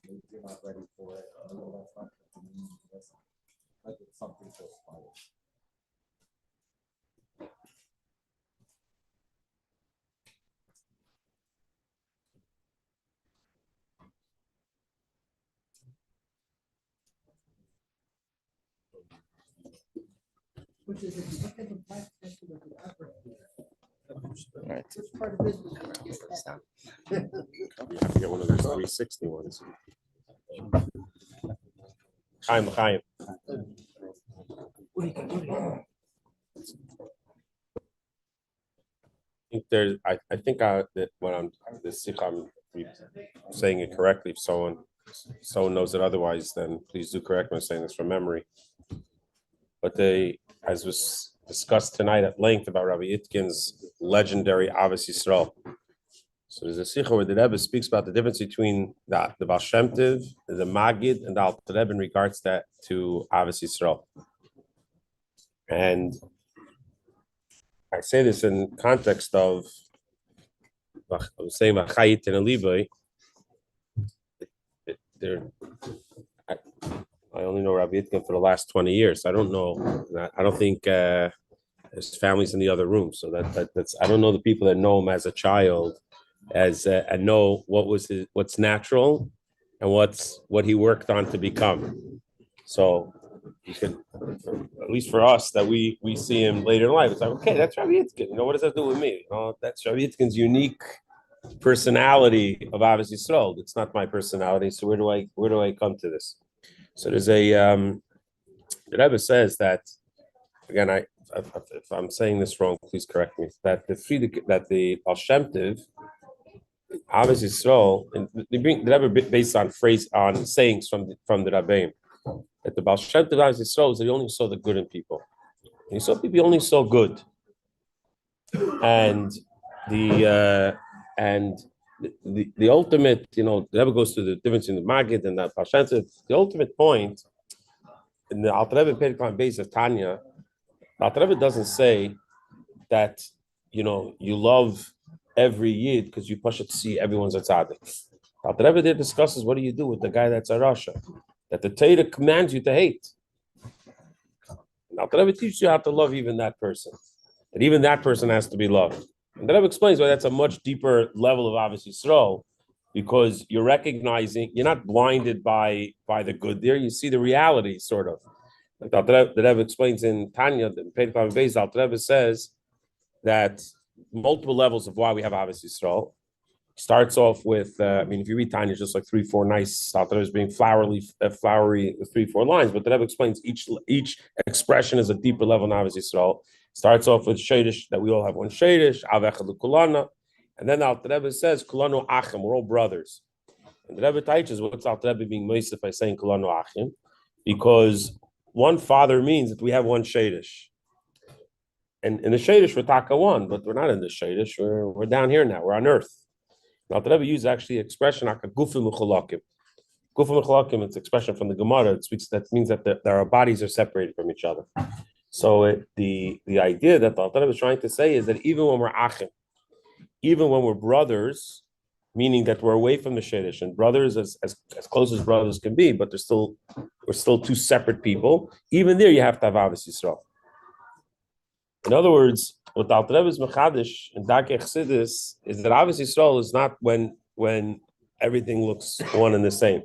maybe you're not ready for it. No, that's not what you mean. That's like it's something to aspire. Which is, if you look at the black section of the upper here, Right. which part of business? I forget one of those 360 ones. Chaim. I think that when I'm saying it correctly. If someone knows it otherwise, then please do correct me. I'm saying this from memory. But as was discussed tonight at length about Rabbi Itkin's legendary Avos Yisrael. So there's a sikha where the Rebbe speaks about the difference between the Baal Shem Tov, the Magid, and the Alter Rebbe in regards to Avos Yisrael. And I say this in context of I was saying about Chayit and Aliboy. I only know Rabbi Itkin for the last 20 years. I don't know. I don't think his family's in the other room. So that's I don't know the people that know him as a child, and know what's natural and what he worked on to become. So you can, at least for us, that we see him later in life. It's like, okay, that's Rabbi Itkin. What does that do with me? That's Rabbi Itkin's unique personality of Avos Yisrael. It's not my personality. So where do I come to this? So there's the Rebbe says that, again, if I'm saying this wrong, please correct me. That the Baal Shem Tov, Avos Yisrael, and they bring the Rebbe based on sayings from the Rabbeim, that the Baal Shem Tov Avos Yisrael is that he only saw the good in people. And he saw people, he only saw good, and the ultimate, the Rebbe goes to the difference in the Magid and the Baal Shem Tov. The ultimate point in the Alter Rebbe Periklan base of Tanya, the Alter Rebbe doesn't say that you love every Yid because you push it to see everyone's a tzaddik. The Alter Rebbe there discusses what do you do with the guy that's a Rasha, that the Torah commands you to hate. The Alter Rebbe teaches you how to love even that person, that even that person has to be loved. And the Rebbe explains why that's a much deeper level of Avos Yisrael, because you're recognizing, you're not blinded by the good there, you see the reality, sort of. Like the Rebbe explains in Tanya, the Periklam Beis, the Rebbe says that multiple levels of why we have Avos Yisrael. Starts off with, if you read Tanya, it's just like 3-4 nice, Alter Rebbe is being flowery with 3-4 lines, but the Rebbe explains each expression is a deeper level in Avos Yisrael. Starts off with Shadish, that we all have one Shadish, Avechad Kulana, and then Alter Rebbe says, Kulanu Achim, we're all brothers. And the Rebbe teaches what's Alter Rebbe being Yosef by saying Kulanu Achim, because one father means that we have one Shadish. And in the Shadish, we're Taka one, but we're not in the Shadish, we're down here now, we're on earth. Alter Rebbe uses actually the expression, Gufim Mechulakim. Gufim Mechulakim, it's expression from the Gemara, that means that our bodies are separated from each other. So the idea that the Alter Rebbe is trying to say is that even when we're achim, even when we're brothers, meaning that we're away from the shadish, and brothers as close as brothers can be, but we're still two separate people. Even there, you have to have Avos Yisrael. In other words, what the Alter Rebbe is mechadish in Darkei Chassidus is that Avos Yisrael is not when everything looks one and the same.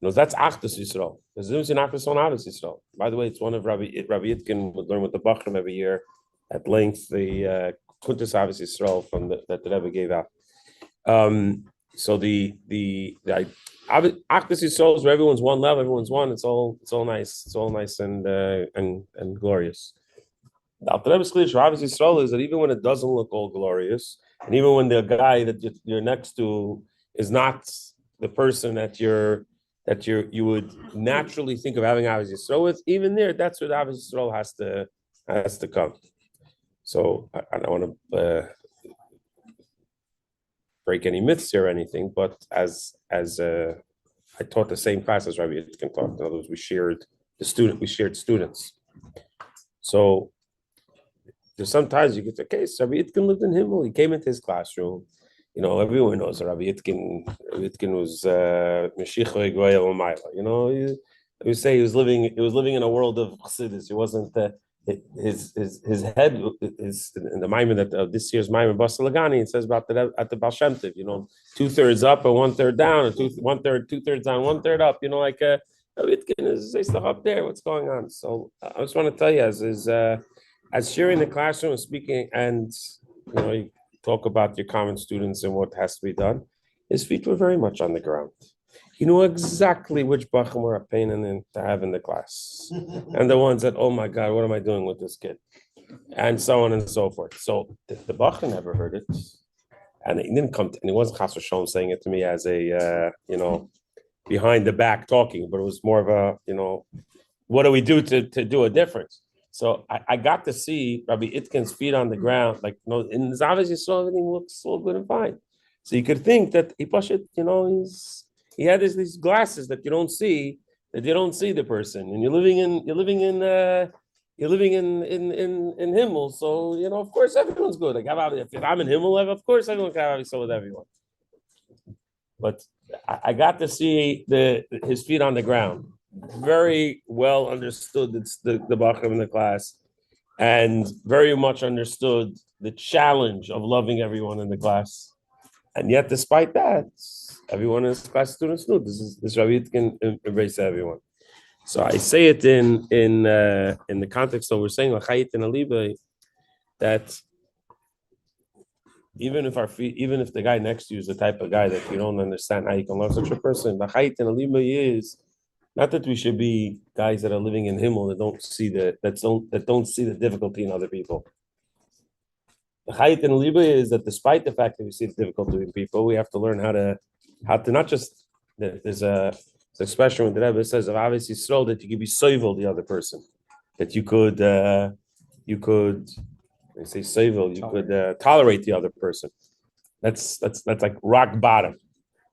No, that's Achdus Yisrael. There's a difference in Achdus and Avos Yisrael. By the way, it's one of Rabbi Itkin would learn with the Bachram every year at length, the Kuntus Avos Yisrael that the Rebbe gave out. So the Achdus Yisrael is where everyone's one level, everyone's one. It's all nice and glorious. The Alter Rebbe's Chiddush for Avos Yisrael is that even when it doesn't look all glorious, and even when the guy that you're next to is not the person that you would naturally think of having Avos Yisrael with, even there, that's where the Avos Yisrael has to come. So I don't want to break any myths here or anything, but as I taught the same class as Rabbi Itkin taught. In other words, we shared students. So there's sometimes you get the case. Rabbi Itkin lived in Himmel. He came into his classroom. everyone knows Rabbi Itkin. Rabbi Itkin was Meshicha Goya Umayla. He would say he was living in a world of chassidus. He wasn't his head is in the Maimon that this year's Maimon Basar Lagani. It says about the at the Baal Shem Tov, 2/3 up and 1/3 down, or 1/3, 2/3 down, 1/3 up. Itkin is say stuff up there. What's going on? So I just want to tell you, as sharing the classroom and speaking, and you talk about your common students and what has to be done. His feet were very much on the ground. He knew exactly which bachim were a pain to have in the class, and the ones that, oh my God, what am I doing with this kid, and so on and so forth. So the bachim never heard it, and he didn't come. And he wasn't Chas v'Shalom saying it to me as a behind the back talking, but it was more of a what do we do to do a difference? So I got to see Rabbi Itkin's feet on the ground, in Zavis you saw everything looks so good and fine. So you could think that he he had these glasses that you don't see the person, and you're living in Himmel. So of course everyone's good. Like if I'm in Himmel, of course everyone can have so with everyone. But I got to see his feet on the ground. Very well understood the Bachram in the class, and very much understood the challenge of loving everyone in the class. And yet, despite that, everyone in this class students knew this Rabbi Itkin embrace everyone. So I say it in the context of we're saying that even if the guy next to you is the type of guy that you don't understand how you can love such a person, the chayit and aliba is not that we should be guys that are living in Himmel that don't see the difficulty in other people. The chayit and aliba is that despite the fact that we see the difficulty in people, we have to learn how to not just there's an expression when the Rebbe says of Ahavas Yisrael that you could be soivel the other person, that you could they say soivel, you could tolerate the other person. That's like rock bottom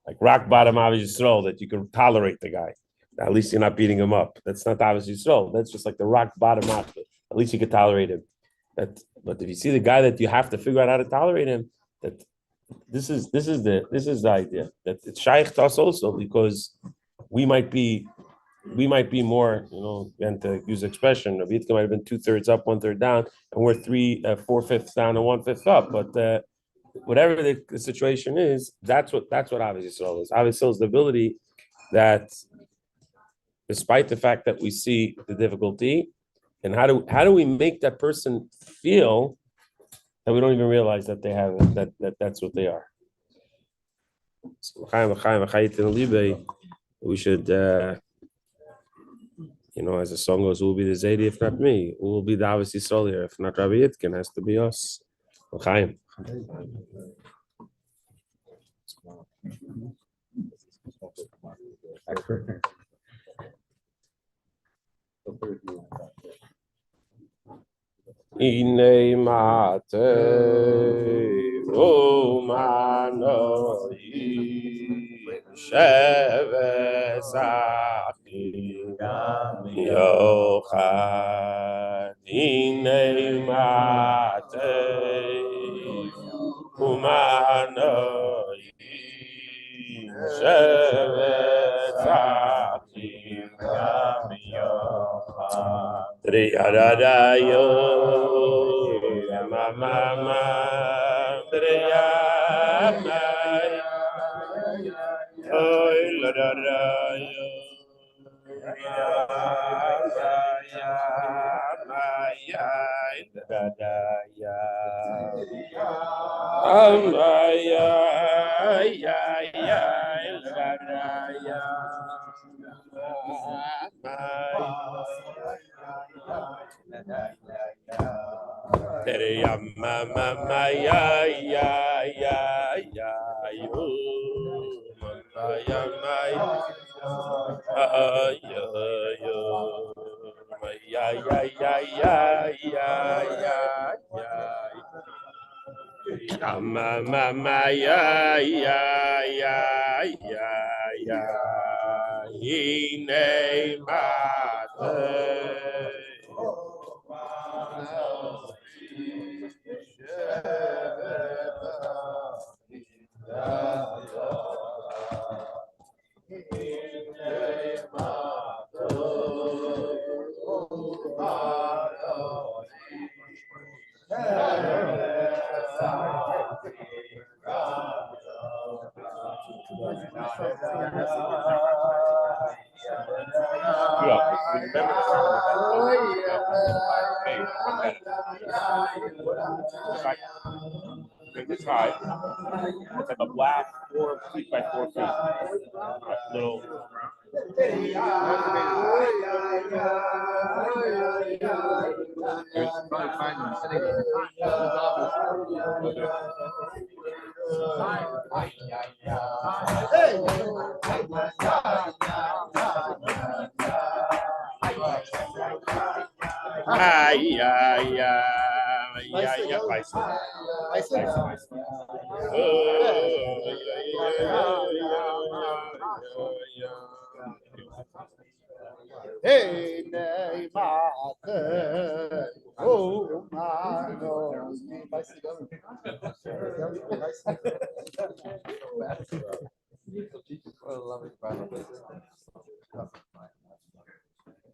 Ahavas Yisrael, that you can tolerate the guy. At least you're not beating him up. That's not Ahavas Yisrael. That's just like the rock bottom outfit. At least you can tolerate him. But if you see the guy that you have to figure out how to tolerate him, that this is the idea that it's shaykh to us also, because we might be more, again, to use expression, Rabbi Yitzchak might have been 2/3 up, 1/3 down, and we're 4/5 down and 1/5 up. But whatever the situation is, that's what Ahavas Yisrael is. Ahavas Yisrael is the ability that, despite the fact that we see the difficulty, and how do we make that person feel that we don't even realize that they have that's what they are. So we should, as the song goes, who will be the Zaidi if not me? Who will be the Ahavas Yisrael here if not Rabbi Itkin? Has to be us. L'chaim. Inei matei umanoi sheves achim yochad. Inei matei umanoi sheves achim yochad. Triyadadayo, mama, triyamay, oy ladadayo, maya, ladadaya, amaya, ladadaya. Mama ya yo mama ya mama ya hine mate. Bring the tribe. It's like a black 4 feet by 4 feet. Little. Hey, nay, oh, my God.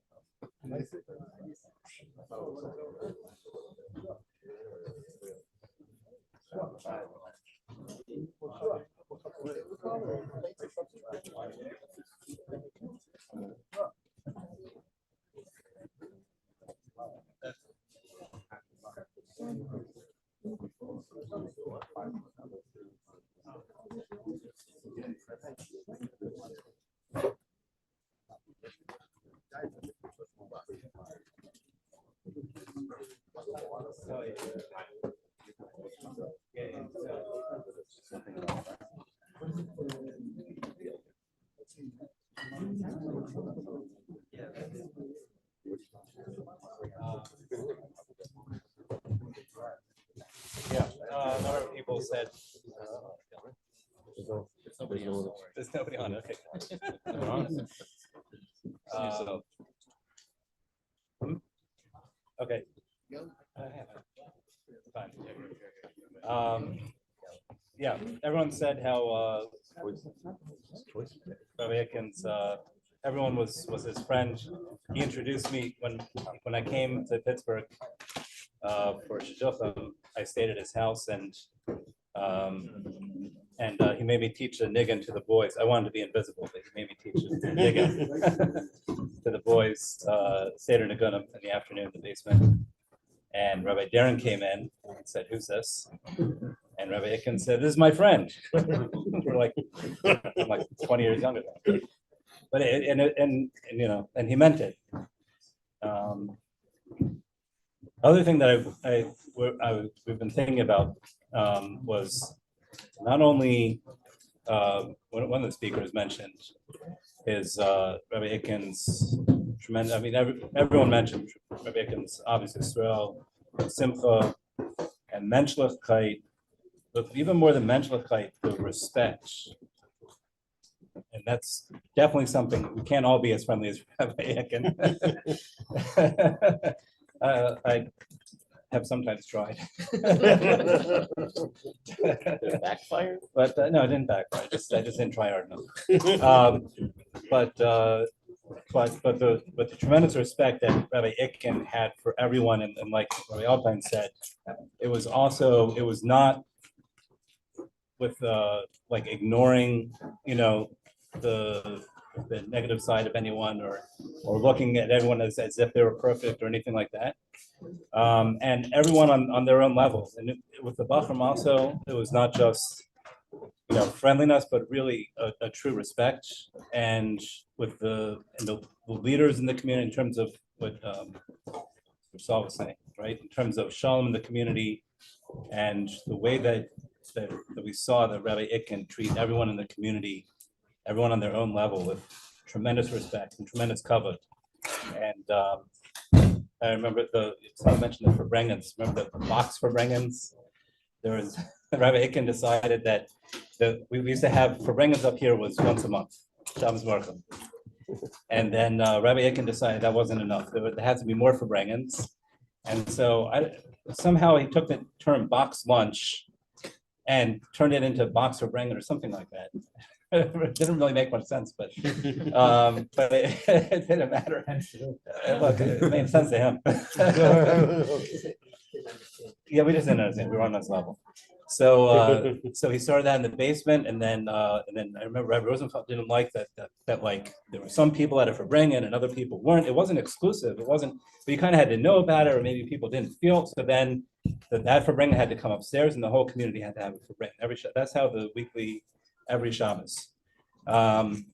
Yeah, a number of people said. There's nobody on. Okay. Okay. Fine. Yeah, everyone said how Rabbi Itkin's, everyone was his friend. He introduced me when I came to Pittsburgh for Shloshim. I stayed at his house, and he made me teach a niggin to the boys. I wanted to be invisible, but he made me teach a niggin to the boys. Seder Nigunim in the afternoon in the basement. And Rabbi Darren came in and said, "Who's this?" And Rabbi Itkin said, "This is my friend." I'm like 20 years younger than him. But and he meant it. Other thing that we've been thinking about was not only one of the speakers mentioned is Rabbi Itkin's tremendous. I mean, everyone mentioned Rabbi Itkin's obviously Israel, Simcha, and Menschlichkeit, but even more than Menschlichkeit, the respect. And that's definitely something we can't all be as friendly as Rabbi Itkin. I have sometimes tried. Backfire? But no, it didn't backfire. I just didn't try hard enough. But the tremendous respect that Rabbi Itkin had for everyone, and like Rabbi Alpine said, it was not with like ignoring, the negative side of anyone or looking at everyone as if they were perfect or anything like that. And everyone on their own level. And with the Bachram also, it was not just friendliness, but really a true respect. And with the leaders in the community, in terms of what Saul was saying, right? In terms of shalom in the community, and the way that we saw that Rabbi Itkin treat everyone in the community, everyone on their own level, with tremendous respect and tremendous kavod. And I remember someone mentioned the Farbrengens. Remember the box Farbrengens? There was Rabbi Itkin decided that we used to have Farbrengens up here was once a month, Shabbos Baruch. And then Rabbi Itkin decided that wasn't enough. There had to be more Farbrengens. And so somehow he took the term box lunch and turned it into box Farbrengen or something like that. It didn't really make much sense, but it didn't matter. Look, it made sense to him. Yeah, we just didn't understand. We were on this level. So he started that in the basement, and then I remember Rabbi Rosenfeld didn't like that like there were some people at a Farbrengen and other people weren't. It wasn't exclusive. It wasn't. But you kind of had to know about it, or maybe people didn't feel. So then that Farbrengen had to come upstairs, and the whole community had to have a Farbrengen. That's how the weekly every Shabbos. And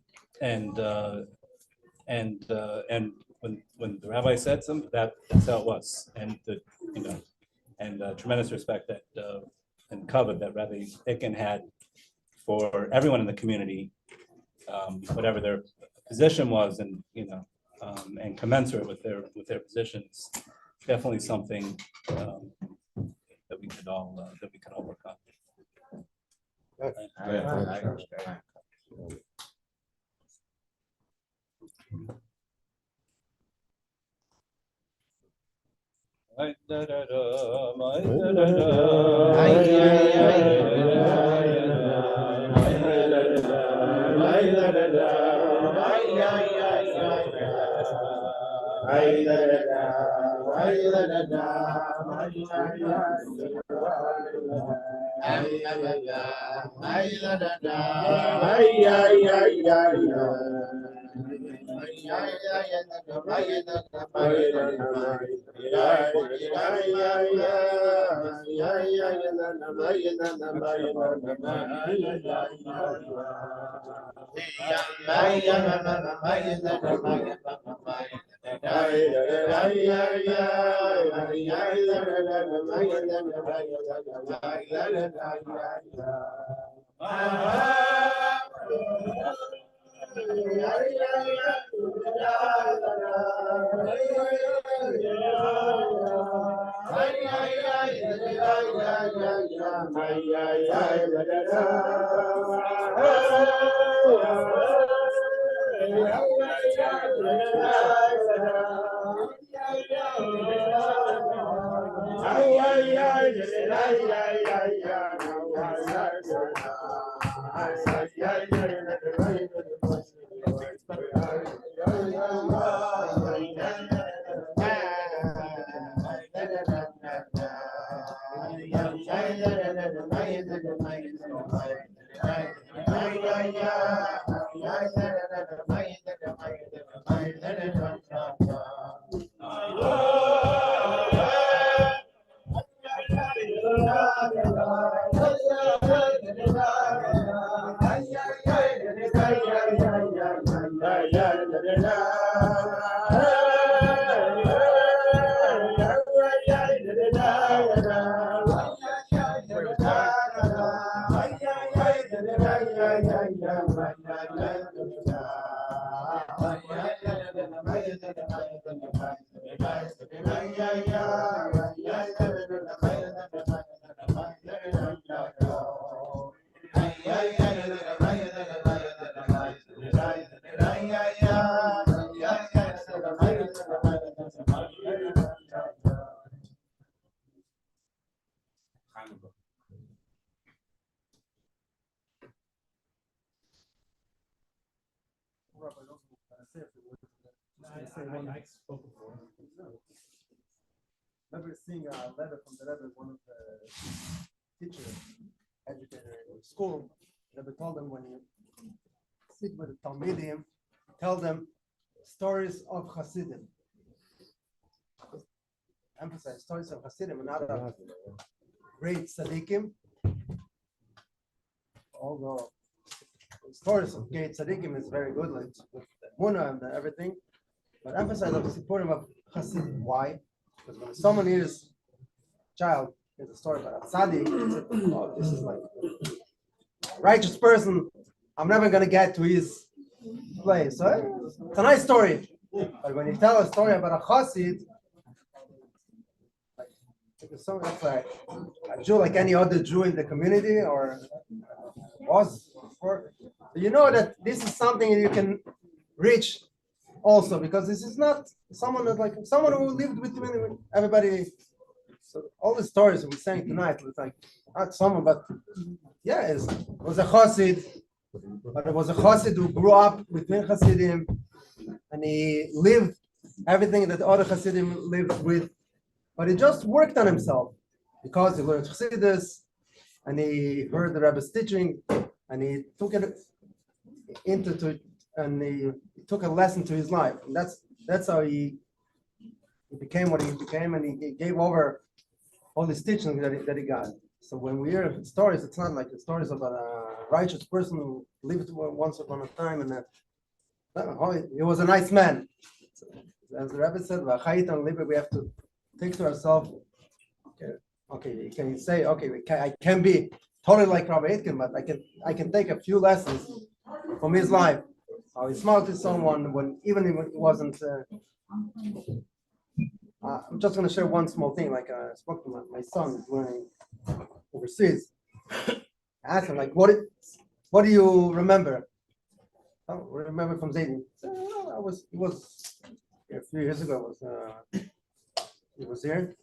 when the rabbi said something, that's how it was, and tremendous respect that and covet that Rabbi Itkin had for everyone in the community, whatever their position was, and and commensurate with their positions. Definitely something that we could all work on. I spoke before. Remember seeing a letter from the Rebbe, one of the teacher, educator in school. The Rebbe told them when you sit with the Talmidim, tell them stories of Hasidim. Emphasize stories of Hasidim and other great tzaddikim. Although the stories of great tzaddikim is very good, like with the Munah and everything. But emphasize the supporting of Hasidim. Why? Because when someone is child, there's a story about a tzaddik. Oh, this is like a righteous person. I'm never gonna get to his place. So it's a nice story. But when you tell a story about a Chassid, it's like a Jew, like any other Jew in the community, or was before, you know that this is something you can reach. Also, because this is not someone that like someone who lived between everybody. So all the stories we sang tonight was like not someone, but yeah, it was a Chassid, but it was a Chassid who grew up between Hasidim, and he lived everything that other Hasidim lived with, but he just worked on himself because he learned Chassidus, and he heard the Rebbe's teaching, and he took it and he took a lesson to his life. And that's how he became what he became, and he gave over all his teaching that he got. So when we hear stories, it's not like the stories about a righteous person who lived once upon a time, and he was a nice man. So, as the Rabbi said, we have to think to ourselves, okay, can you say, okay, I can be totally like Rabbi Itkin, but I can take a few lessons from his life. How he smiled to someone when even if it wasn't. I'm just going to share one small thing. Like I spoke to my son who's learning overseas. I asked him, like, what do you remember? Oh, remember from Zayden? He was a few years ago. He was here,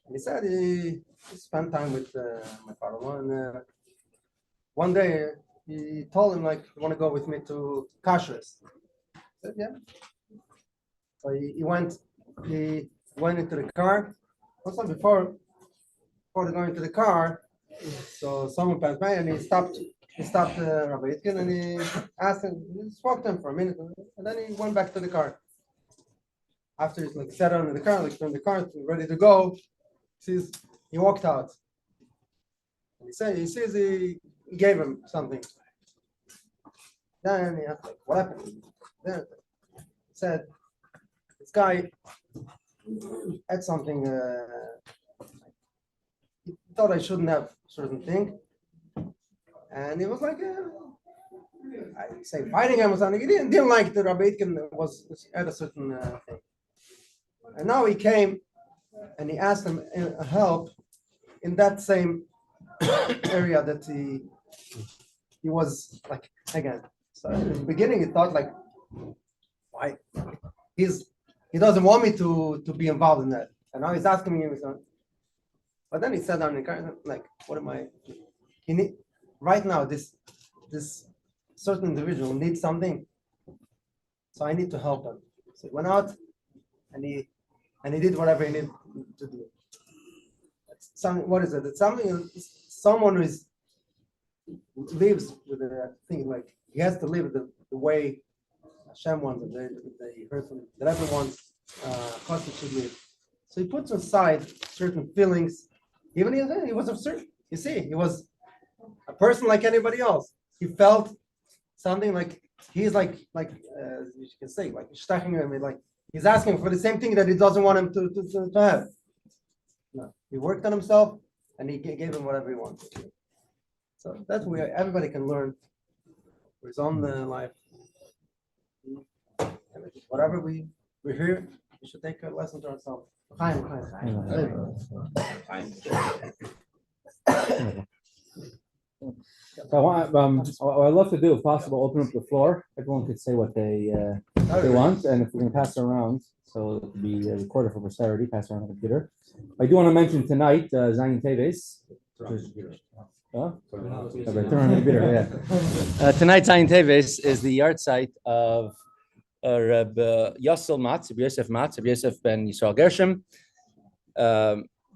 and he said he spent time with my father. And one day he told him, like, you want to go with me to Kashrus? I said, yeah. So he went into the car. Also before going to the car, so someone passed by and he stopped Rabbi Itkin, and he asked him, he spoke to him for a minute, and then he went back to the car. After he's like sat down in the car, like turned the car ready to go, he walked out. And he sees he gave him something. Then he asked, like, what happened? Then he said, this guy had something, he thought I shouldn't have certain thing. And he was like, I say fighting him or something. He didn't like the Rabbi Itkin had a certain thing. And now he came and he asked him help in that same area that he was like again. So in the beginning he thought like, why he doesn't want me to be involved in that. And now he's asking me, but then he sat down in the car, like, what am I? Right now, this certain individual needs something, so I need to help him. So he went out, and he did whatever he needed to do. What is it? It's someone who lives with a thing, like he has to live the way Hashem wants it, that everyone should live. So he puts aside certain feelings. Even he was absurd. You see, he was a person like anybody else. He felt something like he's like you can say, like like he's asking for the same thing that he doesn't want him to have. No, he worked on himself and he gave him whatever he wanted. So that's where everybody can learn for his own life. Whatever we're here, we should take a lesson to ourselves. So what I'd love to do, if possible, open up the floor. Everyone could say what they want, and if we're going to pass it around, so it will be recorded for posterity, pass around the computer. I do want to mention tonight, Zayin Teves. Tonight, Zayin Teves is the yard site of Rabbi Yosef Matz, Rabbi Yosef ben Yisrael Gershom.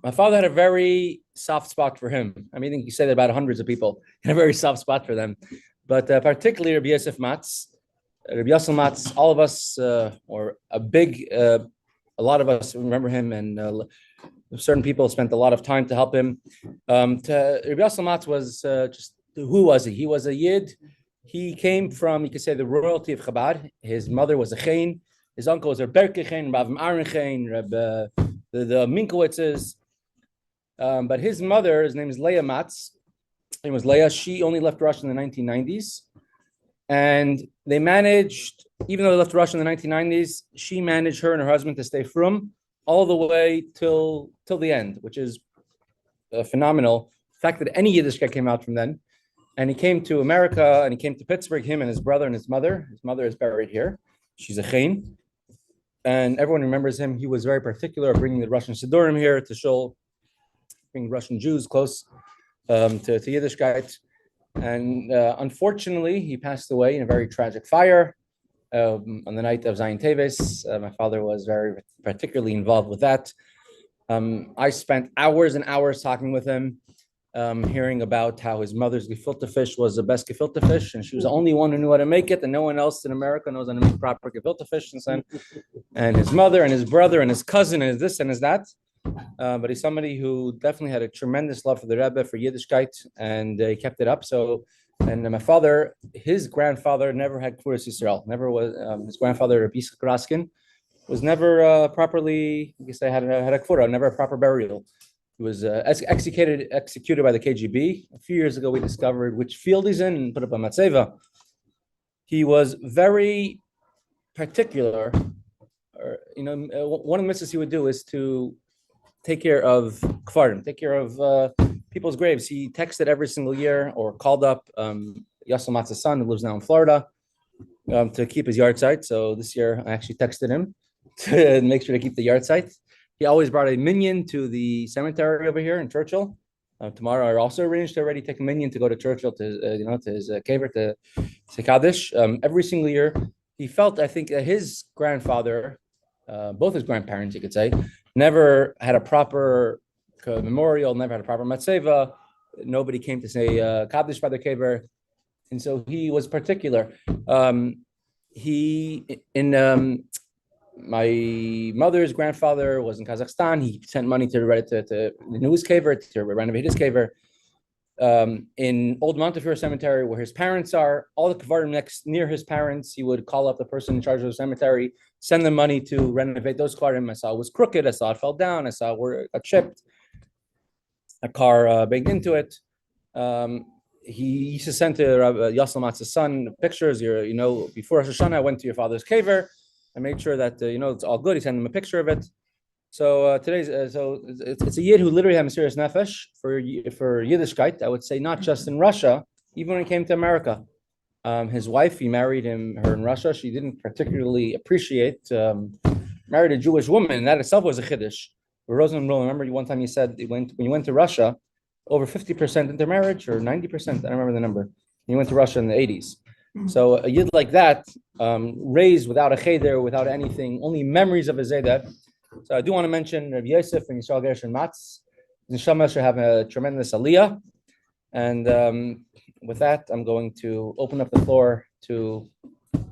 My father had a very soft spot for him. I mean, I think he said about hundreds of people had a very soft spot for them, but particularly Rabbi Yosef Matz, Rabbi Yosef Matz. All of us, or a lot of us remember him, and certain people spent a lot of time to help him. Rabbi Yosef Matz was just, who was he? He was a Yid. He came from, you could say, the royalty of Chabad. His mother was a Chain. His uncle was a Berke Chain, Rav Aaron Chain, the Minkowitzes. But his mother, his name is Leah Matz. It was Leah. She only left Russia in the 1990s. And they managed, even though they left Russia in the 1990s, she managed her and her husband to stay frum all the way till the end, which is phenomenal. The fact that any Yiddishkeit came out from then. And he came to America, and he came to Pittsburgh, him and his brother and his mother. His mother is buried here. She's a Chain. And everyone remembers him. He was very particular bringing the Russian Sidurim here to bring Russian Jews close to Yiddishkeit. And unfortunately, he passed away in a very tragic fire on the night of Zayin Teves. My father was very particularly involved with that. I spent hours and hours talking with him. hearing about how his mother's gefilte fish was the best gefilte fish, and she was the only one who knew how to make it, and no one else in America knows how to make proper gefilte fish. And his mother and his brother and his cousin and his this and his that. But he's somebody who definitely had a tremendous love for the Rebbe, for Yiddishkeit, and he kept it up. So, and my father, his grandfather never had Kfuras Yisrael. Never was. His grandfather, Rabbi Raskin, was never properly. I guess they had a kfura, never a proper burial. He was executed by the KGB. A few years ago, we discovered which field he's in and put up a matzeva. He was very particular. One of the mitzvahs he would do is to take care of kfarim, take care of people's graves. He texted every single year or called up Yosef Matzah's son, who lives now in Florida, to keep his yard site. So this year, I actually texted him to make sure to keep the yard site. He always brought a minion to the cemetery over here in Churchill. Tomorrow, I also arranged to already take a minion to go to Churchill to his kever to Kaddish. Every single year, he felt, I think, his grandfather, both his grandparents, you could say, never had a proper memorial, never had a proper matzeva. Nobody came to say Kaddish by the kever, and so he was particular. My mother's grandfather was in Kazakhstan. He sent money to renew his kever, to renovate his kever. In Old Montefiore Cemetery, where his parents are, all the kvarim near his parents, he would call up the person in charge of the cemetery, send them money to renovate those kvarim. I saw it was crooked. I saw it fell down. I saw it got chipped. A car banged into it. He used to send to Rabbi Yosef Matzah's son pictures. Before Rosh Hashanah, I went to your father's kever. I made sure that it's all good. He sent him a picture of it. So it's a yid who literally had a serious nefesh for Yiddishkeit. I would say not just in Russia, even when he came to America. His wife, he married her in Russia. She didn't particularly appreciate married a Jewish woman, and that itself was a chiddush. Rosenblum, remember one time he said when you went to Russia, over 50% intermarriage or 90%. I don't remember the number. He went to Russia in the 80s. So a yid like that, raised without a cheder, without anything, only memories of a zaydah. So I do want to mention Rabbi Yosef and Yisrael Gershon Matz. Neshama should have a tremendous aliyah. And with that, I'm going to open up the floor to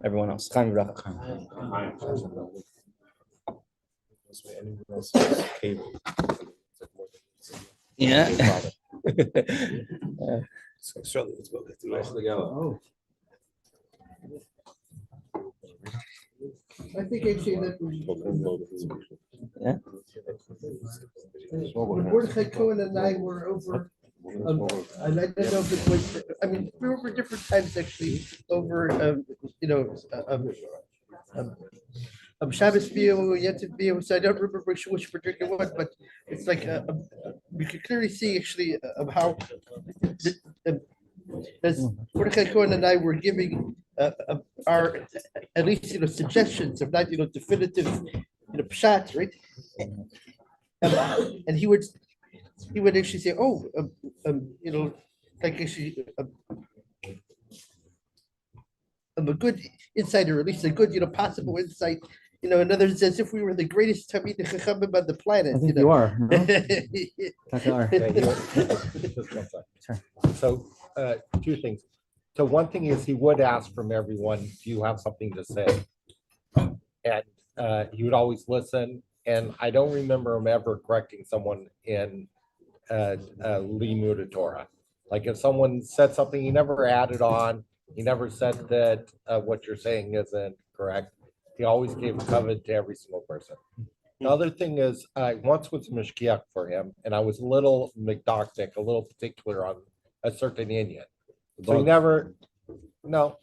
everyone else. Chaim v'bracha. Yeah. Certainly, let's go. Nice together. I think actually that when Mordechai Cohen and I were over, and I don't know if it was, we were over different times actually over, Shabbos view, yet to view, so I don't remember which particular one, but it's like we could clearly see actually how as Mordechai Cohen and I were giving our at least suggestions of not definitive pshat, right? And he would actually say, like actually a good insider, or at least a good possible insight. In other words, as if we were the greatest Talmidei Chachamim on the planet. I think you are. Sure. So two things. So one thing is he would ask from everyone, do you have something to say? And he would always listen. And I don't remember him ever correcting someone in Limud Torah. Like if someone said something, he never added on. He never said that what you're saying isn't correct. He always gave covet to every single person. The other thing is, I once was mishkiach for him, and I was a little mcdoctic, a little particular on a certain Indian. So he never, no,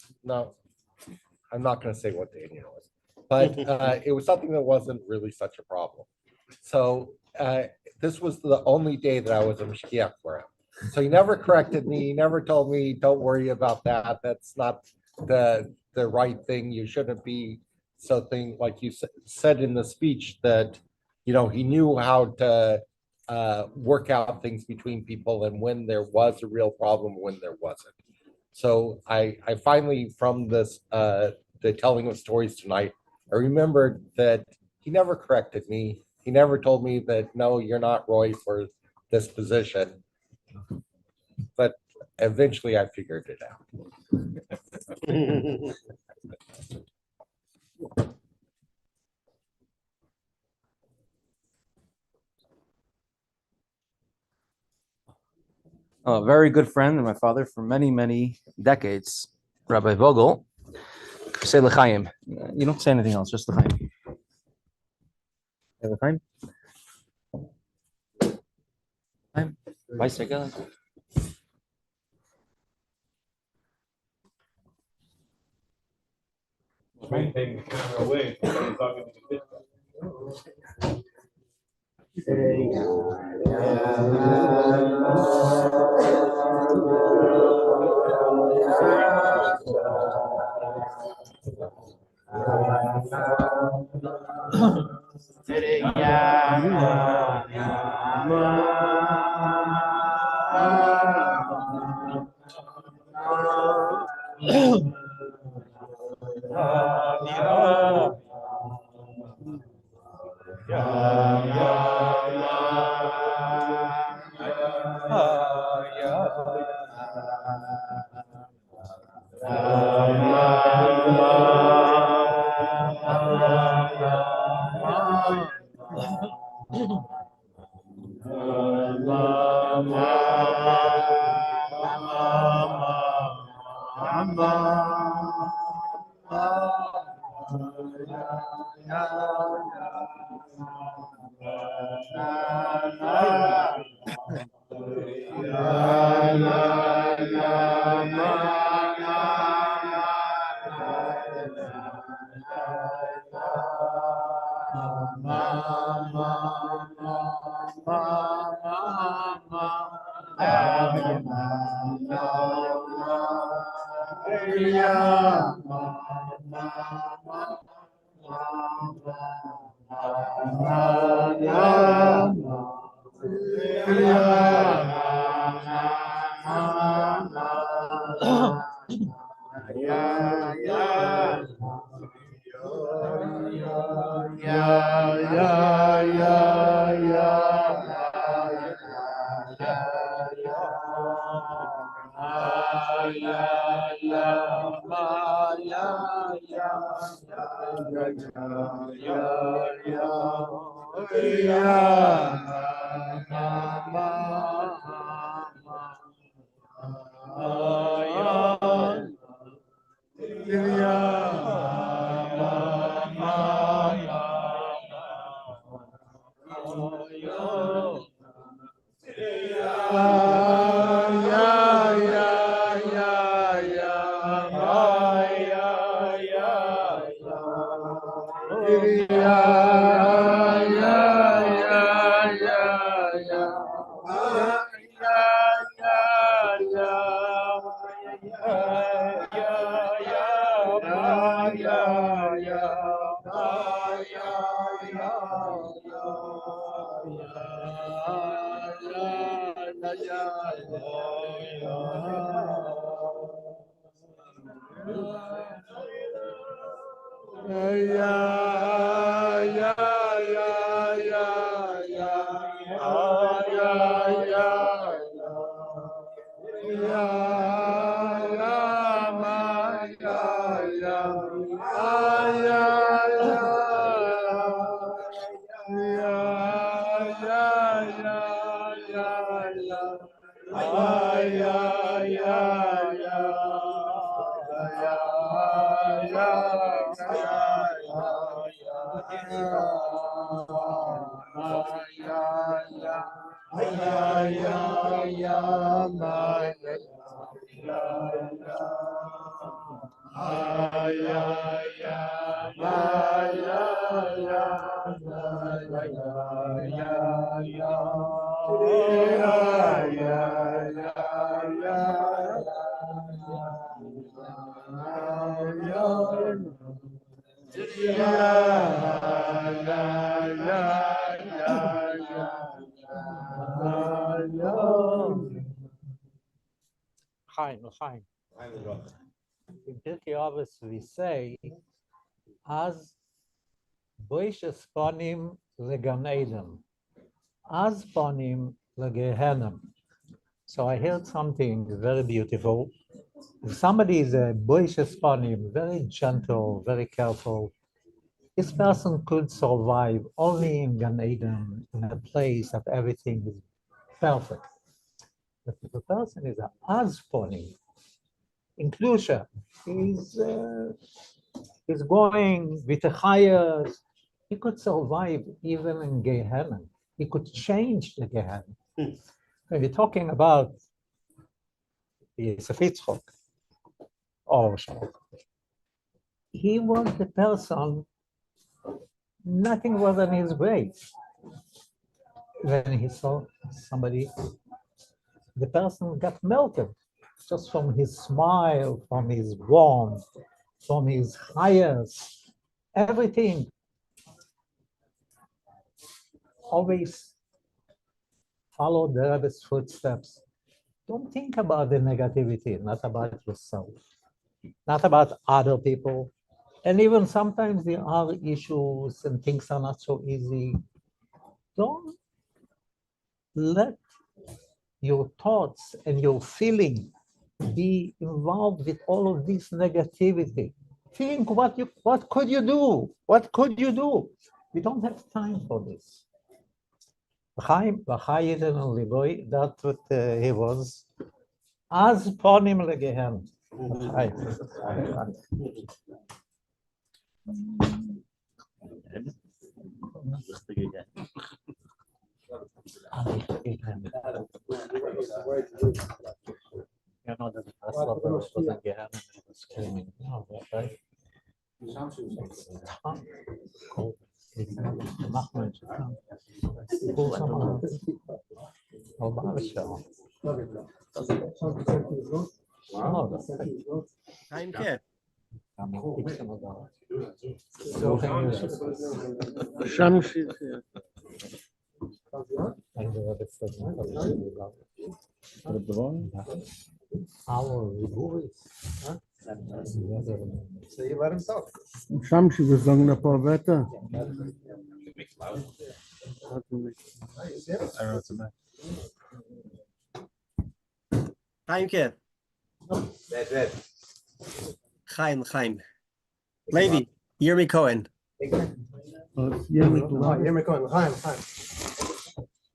I'm not going to say what the Indian was, but it was something that wasn't really such a problem. So this was the only day that I was a mishkiach for him. So he never corrected me. He never told me, don't worry about that. That's not the right thing. You shouldn't be something like you said in the speech that, he knew how to work out things between people and when there was a real problem, when there wasn't. So I finally, from this, the telling of stories tonight, I remembered that he never corrected me. He never told me that, no, you're not Roy for this position. but eventually I figured it out. A very good friend of my father for many, many decades, Rabbi Vogel. Say l'chaim. You don't say anything else, just l'chaim. Say l'chaim. L'chaim. Bicycle. Taking the camera away. Somebody's talking to the picture. Chaim, Chaim. In Pirkei Avos we say, "Az boishes panim legan Eden, az panim legehenim." So I heard something very beautiful. If somebody is a boish panim, very gentle, very careful, this person could survive only in Gan Eden, in a place that everything is perfect. But if the person is an azponi, inclusion, is going with the highest, he could survive even in Gehenna. He could change the Gehenna. We're talking about Yosef Yitzchak, or he was the person, nothing was in his way. When he saw somebody, the person got melted just from his smile, from his warmth, from his highest, everything. Always follow the Rebbe's footsteps. Don't think about the negativity, not about yourself, not about other people. And even sometimes there are issues and things are not so easy. Don't let your thoughts and your feeling be involved with all of this negativity. Think what could you do? What could you do? We don't have time for this. Chaim, that's what he was. As ponim legehem. You know that the first level was in Gehenna and he was screaming. No, right? So you let him talk. Shamshi was sagen ein paar Wörter. Chaimke. Chaim. Levi, Yirmi Cohen. Chaim.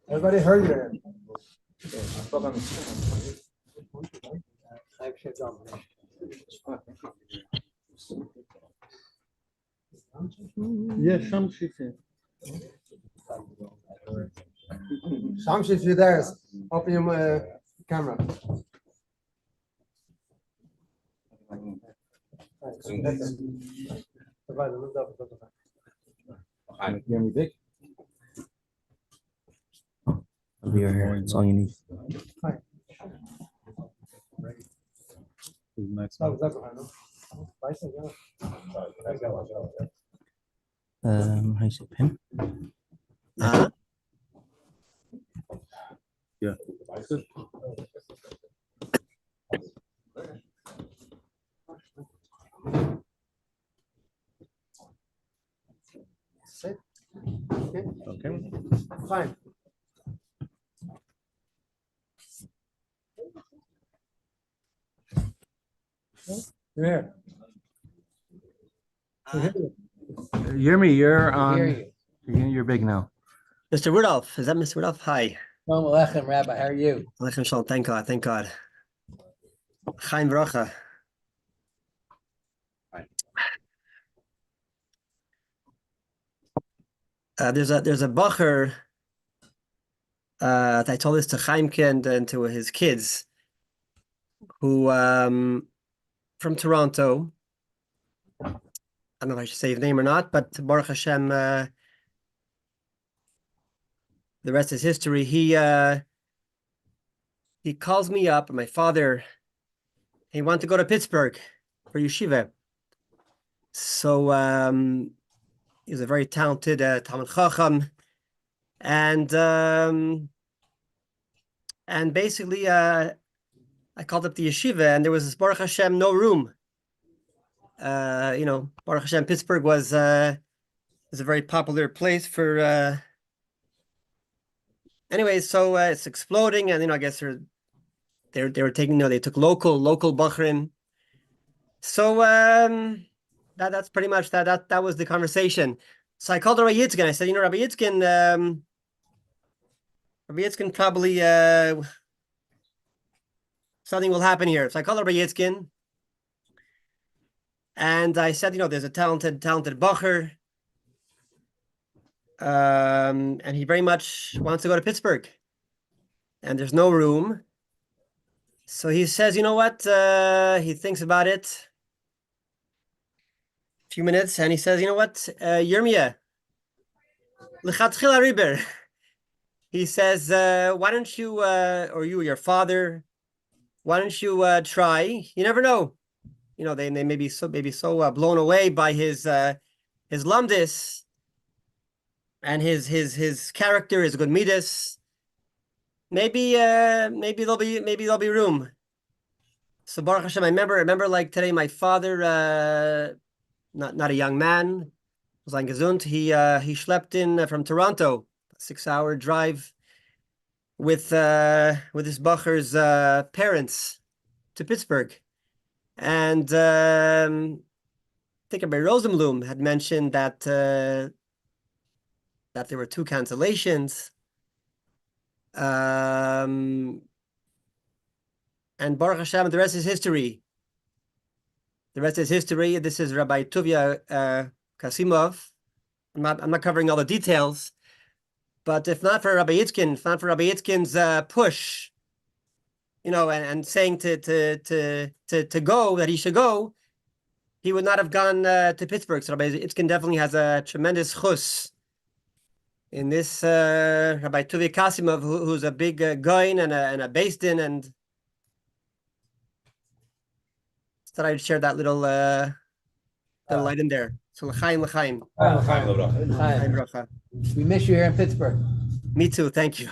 Everybody heard you. Yes, Shamshi. Shamshi, if you're there, open your camera. I'll be right here. That's all you need. How you say pen? Yeah. Sit. Okay. Fine. Here. Yirmi, you're on. You're big now. Mr. Rudolph, is that Mr. Rudolph? Hi. Shalom Aleichem, Rabbi. How are you? Aleichem Shalom. Thank God. Chaim Bracha. There's a bacher. I told this to Chaimke and to his kids, who from Toronto. I don't know if I should say his name or not, but Baruch Hashem, the rest is history. He calls me up, and my father, he wanted to go to Pittsburgh for yeshiva. So he was a very talented Talmid Chacham, and basically I called up the yeshiva, and there was Baruch Hashem no room. Baruch Hashem, Pittsburgh was a very popular place for. Anyway, so it's exploding, and I guess They were taking, they took local Bachrim. So that's pretty much that was the conversation. So I called Rabbi Yitzchak. I said, Rabbi Yitzchak, probably something will happen here. So I called Rabbi Yitzchak, and I said, there's a talented Bacher, and he very much wants to go to Pittsburgh, and there's no room. So he says, you know what? He thinks about it a few minutes, and he says, you know what? Yirmiyah, l'chatchila riber. He says, why don't you, or you or your father, why don't you try? You never know. They may be so blown away by his lumdis and his character, his good midas. Maybe there'll be room. So Baruch Hashem, I remember like today, my father, not a young man, was like gesund. He schlepped in from Toronto, a 6-hour drive with his Bacher's parents to Pittsburgh. And I think Rabbi Rosenblum had mentioned that there were 2 cancellations. And Baruch Hashem, the rest is history. This is Rabbi Tuvia Kasimov. I'm not covering all the details, but if not for Rabbi Itkin's push, and saying to go, that he should go, he would not have gone to Pittsburgh. So Rabbi Itkin definitely has a tremendous chus in this Rabbi Tuvia Kasimov, who's a big goin and a based in, and thought I'd share that little light in there. So l'chaim. L'chaim bracha. We miss you here in Pittsburgh. Me too. Thank you.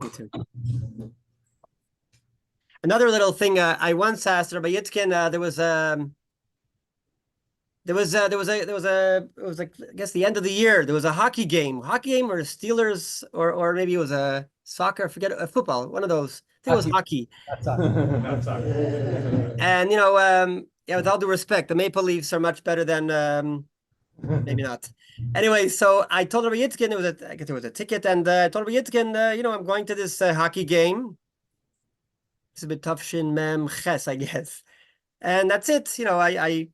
Me too. Another little thing. I once asked Rabbi Yitzkin. It was like, I guess, the end of the year. There was a hockey game or Steelers, or maybe it was a soccer. I forget, a football. One of those. I think it was hockey. And with all due respect, the Maple Leafs are much better than maybe not. Anyway, so I told Rabbi Yitzkin I guess it was a ticket, and I told Rabbi Yitzkin, I'm going to this hockey game. It's a bit tough, Shin Mem Ches, I guess, and that's it. I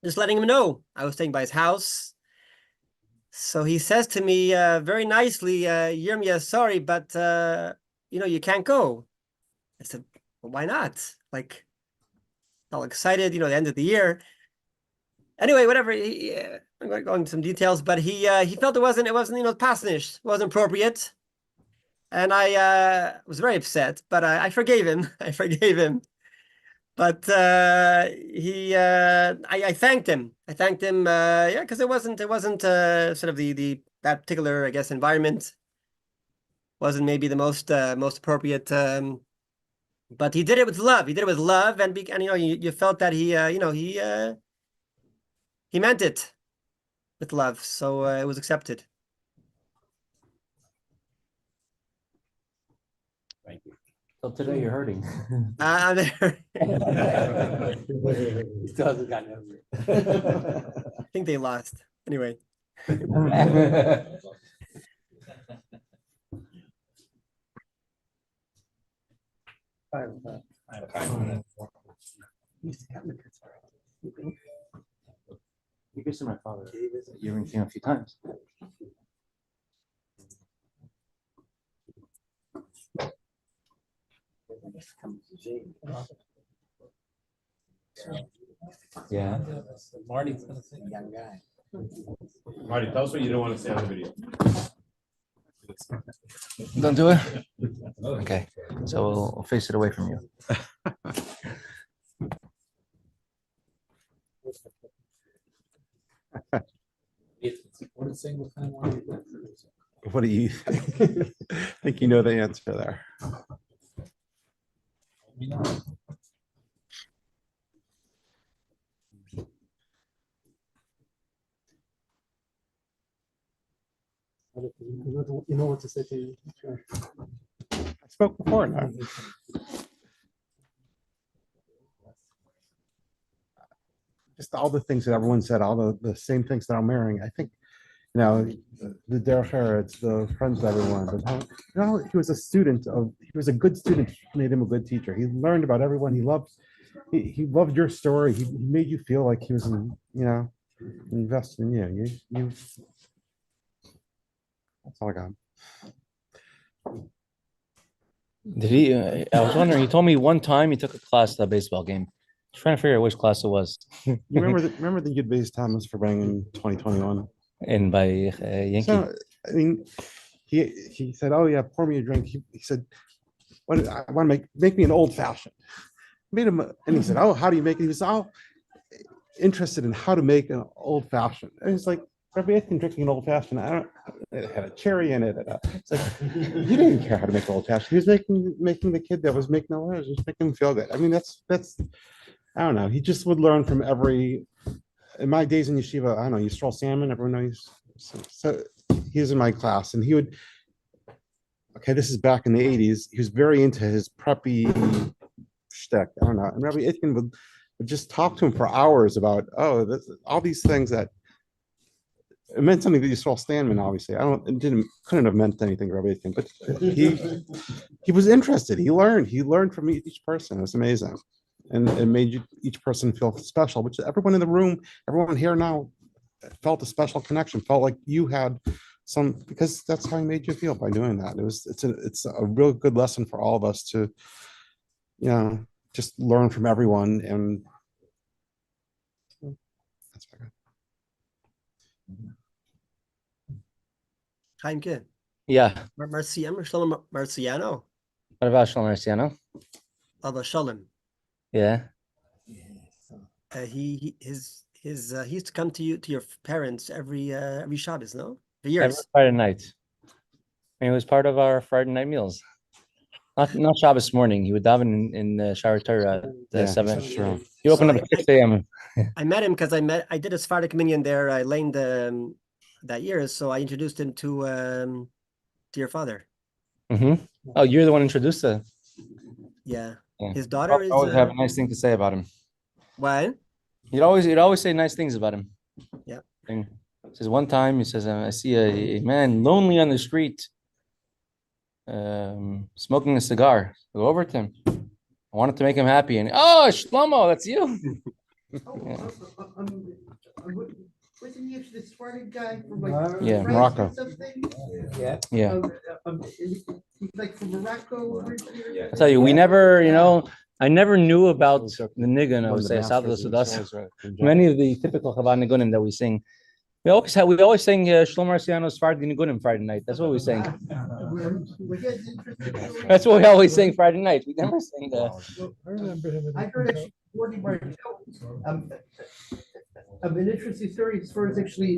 just letting him know I was staying by his house. So he says to me very nicely, Yirmiyah, sorry, but you can't go. I said, well, why not? Like, all excited, the end of the year. Anyway, whatever. I'm going to go into some details, but he felt it wasn't pasnish, wasn't appropriate, and I was very upset. But I forgave him. But I thanked him. Because it wasn't sort of that particular, I guess, environment wasn't maybe the most appropriate. But he did it with love. And you felt that he meant it with love. So it was accepted. Thank you. So today you're hurting. He still hasn't gotten over it. I think they lost. Anyway. You visited my father. You've seen him a few times. Yeah. Marty, tell us what you don't want to say on the video. Don't do it? Okay, so we'll face it away from you. What do you think? I think you know the answer there. You know what to say to you. Sure. spoke before. No? Just all the things that everyone said, all the same things that I'm wearing. I think, the derech eretz, the friends of everyone. But how, he was a good student, made him a good teacher. He learned about everyone. He loved your story. He made you feel like he was, invested in you. You. That's all I got. Did he? I was wondering. He told me one time he took a class at a baseball game. I was trying to figure out which class it was. You remember the Yud Beis Thomas Farbrengen in 2021? And by Yankee. So, I mean, he said, "Oh yeah, pour me a drink." He said, "What I want to make me an old fashioned." Made him, and he said, "Oh, how do you make it?" He was all interested in how to make an old fashioned. And it's like Rabbi Itkin drinking an old fashioned. It had a cherry in it. It's like he didn't care how to make an old fashioned. He was making the kid that was making the letters, just making him feel good. I mean, that's I don't know. He just would learn from every. In my days in yeshiva, I don't know, Yisrael Salmon, everyone knows. So he was in my class, and he would. Okay, this is back in the 80s. He was very into his preppy shtick. I don't know. And Rabbi Itkin would just talk to him for hours about all these things that it meant something to Yisrael Stanman. Obviously, couldn't have meant anything to Rabbi Itkin, but he was interested. He learned from each person. It was amazing. And it made each person feel special, which everyone in the room, everyone here now felt a special connection, felt like you had some, because that's how he made you feel by doing that. It's a real good lesson for all of us to, just learn from everyone. And that's what I got. Chaimke. Yeah. Shlomo Marciano. What about Shlomo Marciano? Abba Shalom. Yeah. He used to come to your parents every Shabbos, no? For years. Every Friday night. And it was part of our Friday night meals. Not Shabbos morning. He would daven in Shower Torah at 7. Sure. He opened up at 6 a.m. I met him because I did a Sephardic minyan there. I laned that year, so I introduced him to your father. Mm-hmm. Oh, you're the one introduced to. Yeah. Yeah. His daughter is. Always have a nice thing to say about him. What? You'd always say nice things about him. Yeah. And he says one time, he says, I see a man lonely on the street, smoking a cigar. I go over to him. I wanted to make him happy, and Shlomo, that's you. Yeah. Wasn't he actually the Sephardic guy from Yeah, France or Morocco. something? Yeah. He's like from Morocco. I tell you, we never, I never knew about the niggun. I would say many of the typical Chabad nigunim that we sing. We always sing Shlomo Marciano's Friday nigunim Friday night. That's what we sing. That's what we always sing Friday night. We never sing the. I remember him. I heard actually Morty Martel. An interesting story as far as actually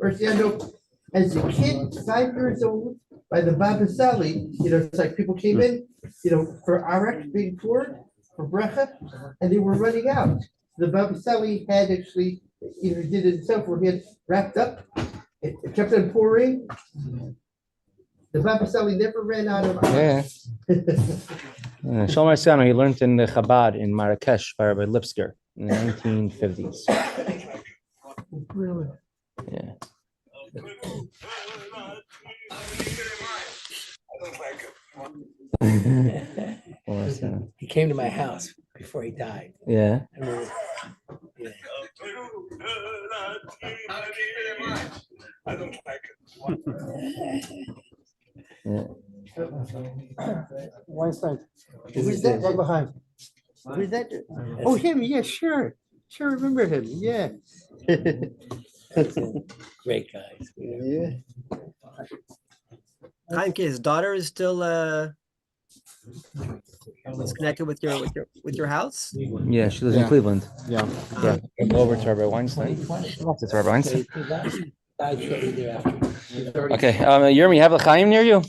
Marciano as a kid, 5 years old, by the Baba Sali, it's like people came in, for Arak being poured, for Brecha, and they were running out. The Baba Sali had actually, did it himself, where he had wrapped up, it kept on pouring. The Baba Sali never ran out of Arak. Shlomo Marciano, he learned in the Chabad in Marrakesh by Rabbi Lipsker in the 1950s. Really? Yeah. He came to my house before he died. Yeah. Weinstein. Who's that right behind? Who's that? Oh, him, yeah, sure. Sure, remember him, yeah. Great guys. Yeah. Chaimke, his daughter is still is connected with your house. Yeah, she lives in Cleveland. Yeah. Yeah. Go over to Rabbi Weinstein. To Rabbi Weinstein. Died shortly thereafter. Okay. Yermi, you have l'chaim near you?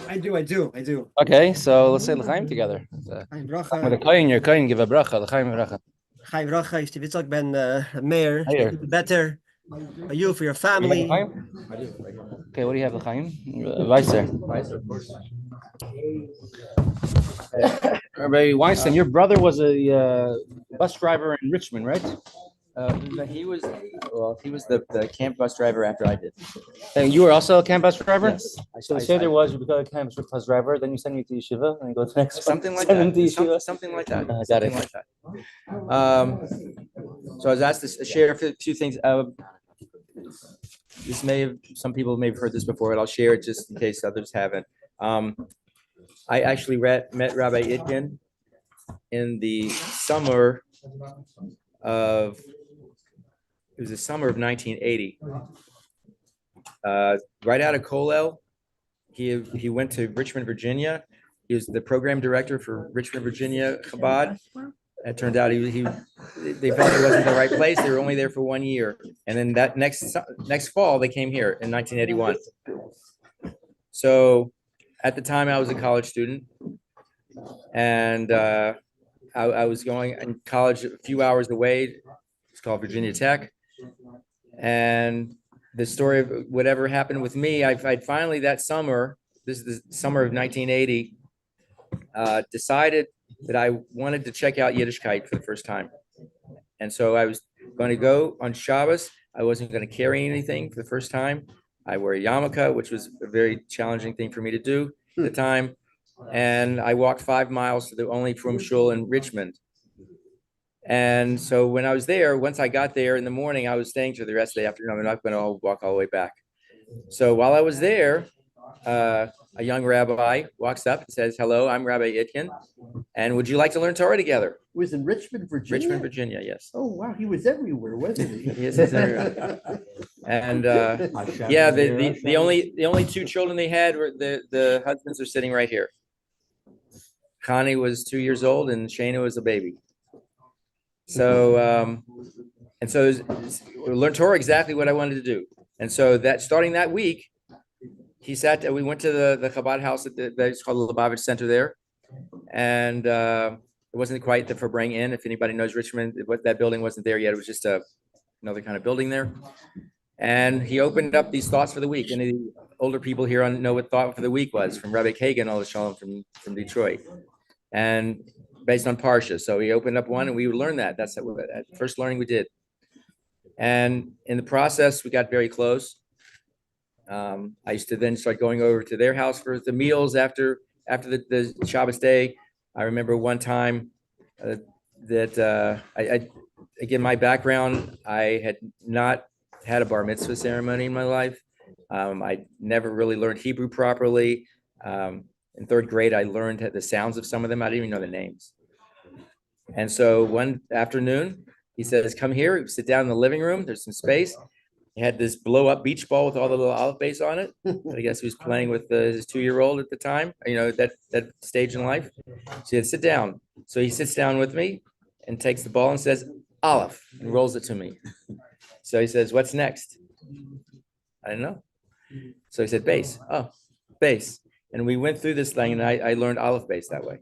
I do. Okay, so let's say l'chaim together. With a kohen, your kohen give a bracha. L'chaim bracha. Chaim bracha. Yitzchak ben Meir. Meir. Better for you, for your family. Okay, what do you have l'chaim? Weiser. Rabbi Weinstein, your brother was a bus driver in Richmond, right? He was the camp bus driver after I did. And you were also a camp bus driver? Yes. So the Seder was you become a camp bus driver, then you send me to yeshiva, and you go to the next one. Something like Send them that. to yeshiva. Something like that. Got Something it. like that. So I was asked to share a few things. Some people may have heard this before, but I'll share it just in case others haven't. I actually met Rabbi Itkin in the summer of, it was the summer of 1980. Right out of Kollel, he went to Richmond, Virginia. He was the program director for Richmond, Virginia Chabad. It turned out they felt it wasn't the right place. They were only there for 1 year. And then that next fall, they came here in 1981. So at the time I was a college student, and I was going in college a few hours away. It's called Virginia Tech. And the story of whatever happened with me, I'd finally that summer, this is the summer of 1980, decided that I wanted to check out Yiddishkeit for the first time. And so I was going to go on Shabbos. I wasn't going to carry anything for the first time. I wore a yarmulke, which was a very challenging thing for me to do at the time. And I walked 5 miles to the only frum shul in Richmond. And so when I was there, once I got there in the morning, I was staying for the rest of the afternoon. I'm not going to walk all the way back. So while I was there, a young rabbi walks up and says, "Hello, I'm Rabbi Itkin, and would you like to learn Torah together?" Was in Richmond, Virginia? Richmond, Virginia, yes. Oh, wow. He was everywhere, wasn't he? Yes, he's everywhere. And yeah, the only two children they had were the husbands are sitting right here. Connie was 2 years old and Shana was a baby. So and so learn Torah exactly what I wanted to do. And so that starting that week, we went to the Chabad house it's called the Lubavitch Center there. And it wasn't quite the Farbrengen. If anybody knows Richmond, that building wasn't there yet. It was just another kind of building there. And he opened up these thoughts for the week. And the older people here know what thought for the week was from Rabbi Kagan, all the shalom from Detroit. And based on Parsha. So he opened up one and we would learn that. That's the first learning we did. And in the process, we got very close. I used to then start going over to their house for the meals after the Shabbos day. I remember one time that again, my background, I had not had a bar mitzvah ceremony in my life. I never really learned Hebrew properly. In third grade, I learned the sounds of some of them. I didn't even know the names. And so one afternoon, he says, "Come here, sit down in the living room. There's some space." He had this blow up beach ball with all the little olive base on it. I guess he was playing with his 2-year-old at the time, that stage in life. So he said, "Sit down." So he sits down with me and takes the ball and says, "Olive," and rolls it to me. So he says, "What's next?" I didn't know. So he said, "Base." Oh, base. And we went through this thing and I learned olive base that way.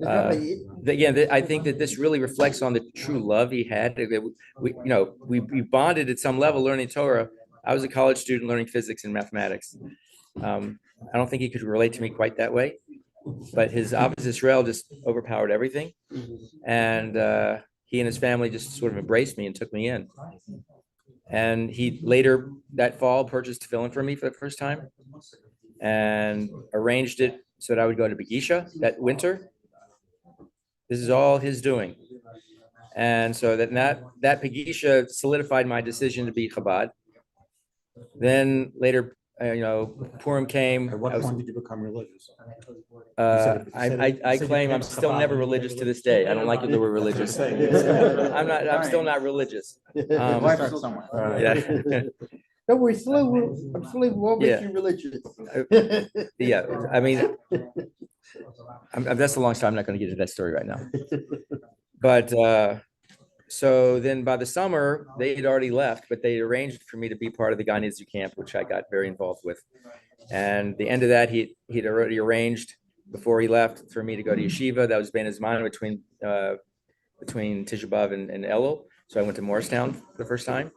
Again, I think that this really reflects on the true love he had. We bonded at some level learning Torah. I was a college student learning physics and mathematics. I don't think he could relate to me quite that way, but his Ahavas Yisrael just overpowered everything. And he and his family just sort of embraced me and took me in. And he later that fall purchased tefillin for me for the first time and arranged it so that I would go to Begisha that winter. This is all his doing. And so that Pegisha solidified my decision to be Chabad. Then later, Purim came. At what point did you become religious? I claim I'm still never religious to this day. I don't like the word religious. I'm still not religious. Yeah. Don't worry, I'm still won't make you religious. Yeah, I mean, that's a long story. I'm not going to get into that story right now. But so then by the summer, they had already left, but they arranged for me to be part of the Gan Yizu camp, which I got very involved with. And the end of that, he'd already arranged before he left for me to go to yeshiva. That was Bein Hazman between Tisha B'Av and Elul. So I went to Morristown for the first time.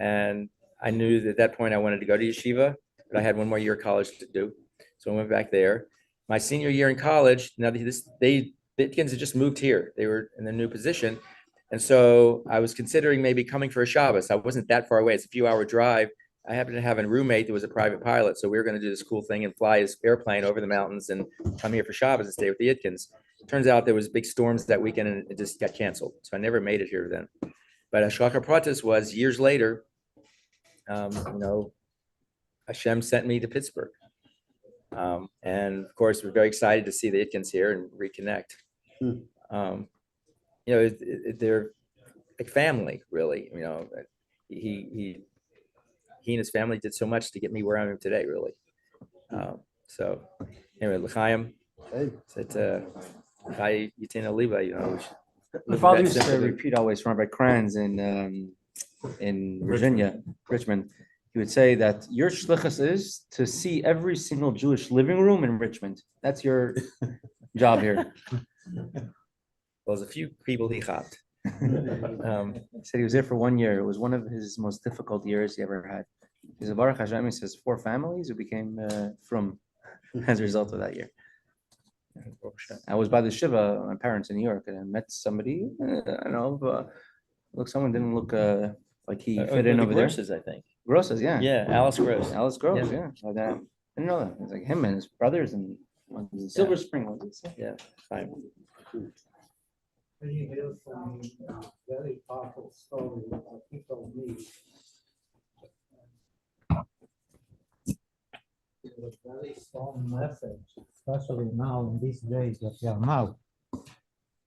And I knew that at that point I wanted to go to yeshiva, but I had 1 more year of college to do. So I went back there. My senior year in college, now the Itkins had just moved here. They were in their new position. And so I was considering maybe coming for a Shabbos. I wasn't that far away. It's a few hour drive. I happened to have a roommate that was a private pilot. So we were going to do this cool thing and fly his airplane over the mountains and come here for Shabbos and stay with the Itkins. Turns out there was big storms that weekend and it just got canceled. So I never made it here then. But Shlach Pratis was years later, Hashem sent me to Pittsburgh. And of course, we're very excited to see the Itkins here and reconnect. They're like family, really. He and his family did so much to get me where I am today, really. So anyway, L'chaim, Chai Yitin Aliva, My father used to repeat always from Rabbi Kranz in Virginia, Richmond. He would say that your shlichus is to see every single Jewish living room in Richmond. That's your job here. Well, there's a few people he hopped. He said he was there for 1 year. It was one of his most difficult years he ever had. He's a Baruch Hashem, he says 4 families who became from as a result of that year. I was by the Shiva, my parents in New York, and I met somebody, I don't know, someone didn't look like he fit in over there. Grosses, I think. Grosses, yeah. Yeah, Alice Gross. Alice Gross, yeah. But, I didn't know that. It was like him and his brothers and Silver Spring. Was it? Yeah, fine. When you hear some very powerful story that he told me. It was a very strong message, especially now in these days that we are now.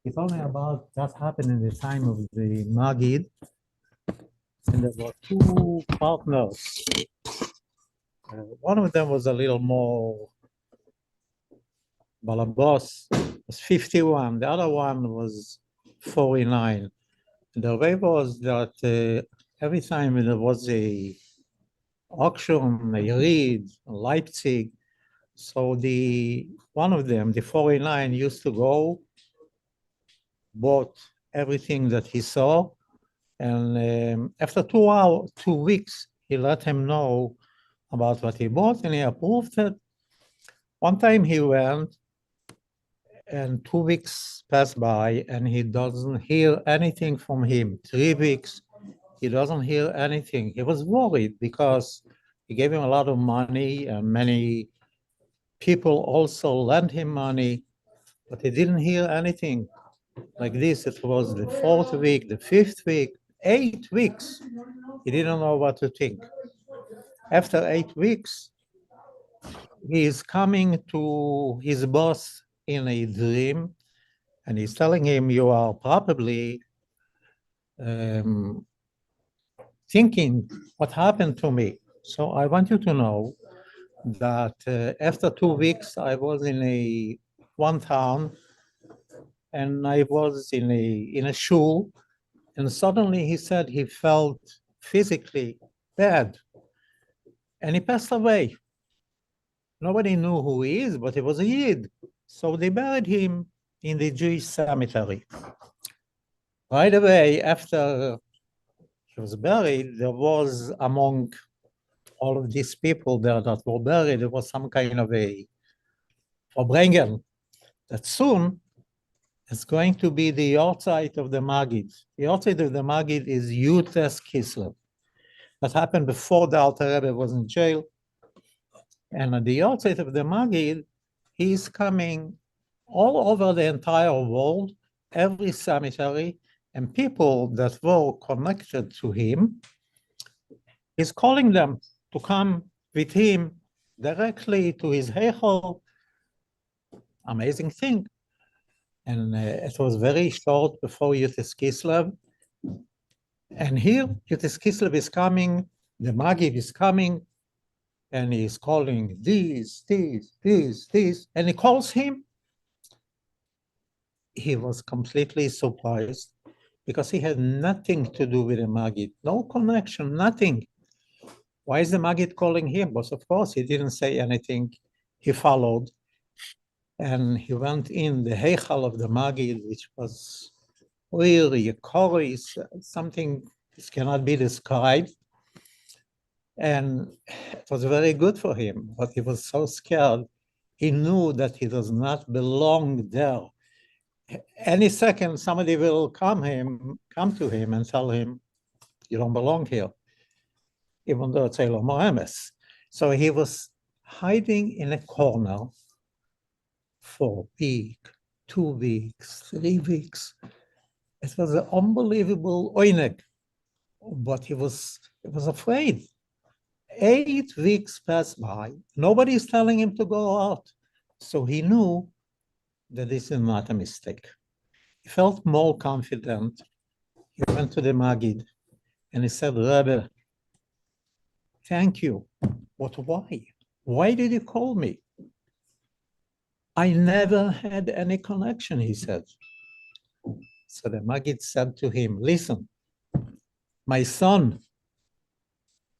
It's only about that happened in the time of the Magid, and there were 2 partners. One of them was a little more Balabos, was 51. The other one was 49. And the way was that every time there was a auction, a read, Leipzig, so one of them, the 49, used to go, bought everything that he saw, and after 2 weeks, he let him know about what he bought, and he approved it. One time he went, and 2 weeks passed by, and he doesn't hear anything from him. 3 weeks, he doesn't hear anything. He was worried because he gave him a lot of money, and many people also lent him money, but he didn't hear anything. Like this, it was the 4th week, the 5th week, 8 weeks. He didn't know what to think. After 8 weeks, he is coming to his boss in a dream, and he's telling him, you are probably thinking what happened to me. So I want you to know that after 2 weeks, I was in one town, and I was in a shul, and suddenly he said he felt physically bad, and he passed away. Nobody knew who he is, but he was a Yid. So they buried him in the Jewish cemetery. Right away, after he was buried, there was among all of these people there that were buried, there was some kind of a Farbrengen that soon is going to be the outside of the Magid. The outside of the Magid is Yutes Kislev. That happened before the Alter Rebbe was in jail. And at the outside of the Magid, he's coming all over the entire world, every cemetery, and people that were connected to him, he's calling them to come with him directly to his Heichal. Amazing thing. And it was very short before Yutes Kislev. And here, Yutes Kislev is coming, the Magid is coming, and he's calling these, and he calls him. He was completely surprised because he had nothing to do with the Magid, no connection, nothing. Why is the Magid calling him? But of course, he didn't say anything. He followed, and he went in the Heichal of the Magid, which was really something that cannot be described. And it was very good for him, but he was so scared. He knew that he does not belong there. Any second, somebody will come to him and tell him, you don't belong here, even though it's Elohim Emes. So he was hiding in a corner for a week, 2 weeks, 3 weeks. It was an unbelievable oineg, but he was afraid. 8 weeks passed by. Nobody's telling him to go out. So he knew that this is not a mistake. He felt more confident. He went to the Maggid and he said, Rabbi, thank you. But why? Why did you call me? I never had any connection, he said. So the Maggid said to him, listen, my son,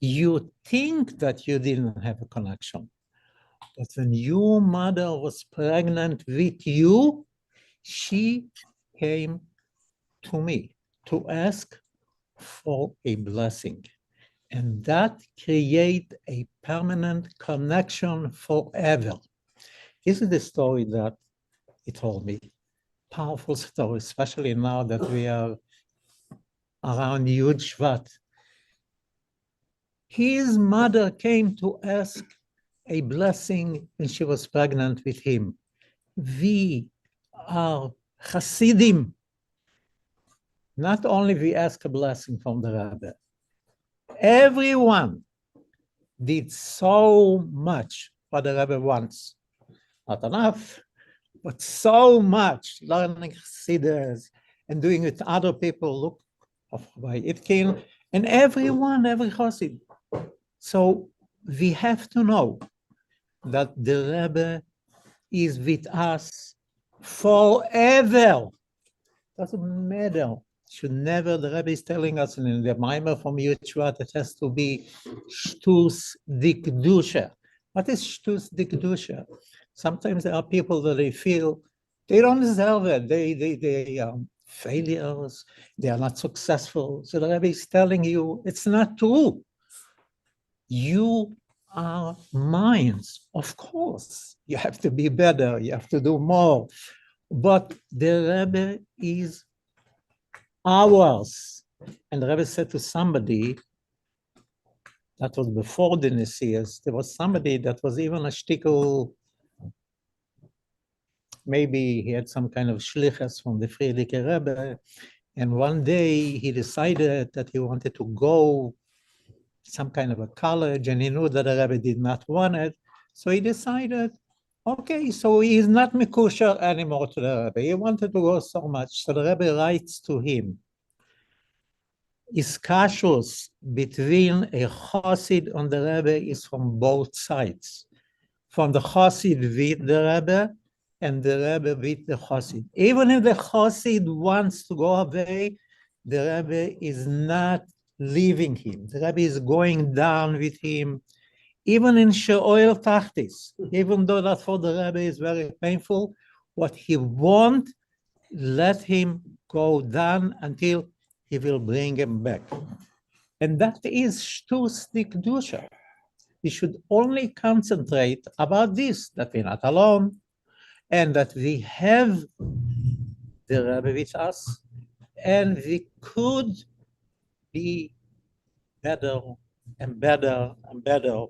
you think that you didn't have a connection, but when your mother was pregnant with you, she came to me to ask for a blessing. And that create a permanent connection forever. This is the story that he told me. Powerful story, especially now that we are around Yud Shevat. His mother came to ask a blessing when she was pregnant with him. We are Hasidim. Not only we ask a blessing from the Rabbi, everyone did so much what the Rabbi wants. Not enough, but so much, learning Chassidus and doing it to other people. Look, of Rabbi Itkin, and every Chassid. So we have to know that the Rebbe is with us forever. Doesn't matter. Should never, the Rebbe is telling us in the Maimer from Yitzchak, it has to be Shtus Dikdusha. What is Shtus Dikdusha? Sometimes there are people that they feel they don't deserve it. They are failures. They are not successful. So the Rebbe is telling you, it's not true. You are minds, of course. You have to be better. You have to do more. But the Rebbe is ours. And the Rebbe said to somebody, that was before the Nesias, there was somebody that was even a shtickle, maybe he had some kind of shlichus from the Friedrich Rebbe, and one day he decided that he wanted to go some kind of a college, and he knew that the Rebbe did not want it, so he decided, okay, so he is not Mikusher anymore to the Rebbe. He wanted to go so much, so the Rebbe writes to him, Iskashus between a Chassid and the Rebbe is from both sides. From the Chassid with the Rebbe and the Rebbe with the Chassid. Even if the Chassid wants to go away, the Rebbe is not leaving him. The Rebbe is going down with him, even in She'oil Tachtis, even though that for the Rebbe is very painful, what he wants, let him go down until he will bring him back. And that is Shtus Dikdusha. We should only concentrate about this, that we're not alone, and that we have the Rebbe with us, and we could be better and better and better.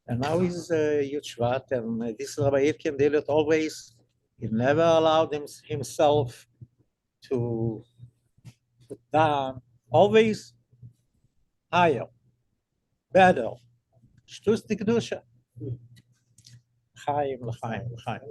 And now is Yud Shvat, and this Rabbi Itkin did it always. He never allowed himself to put down, always higher, better. Shtus Dikdusha. Chaim, l'chaim, l'chaim.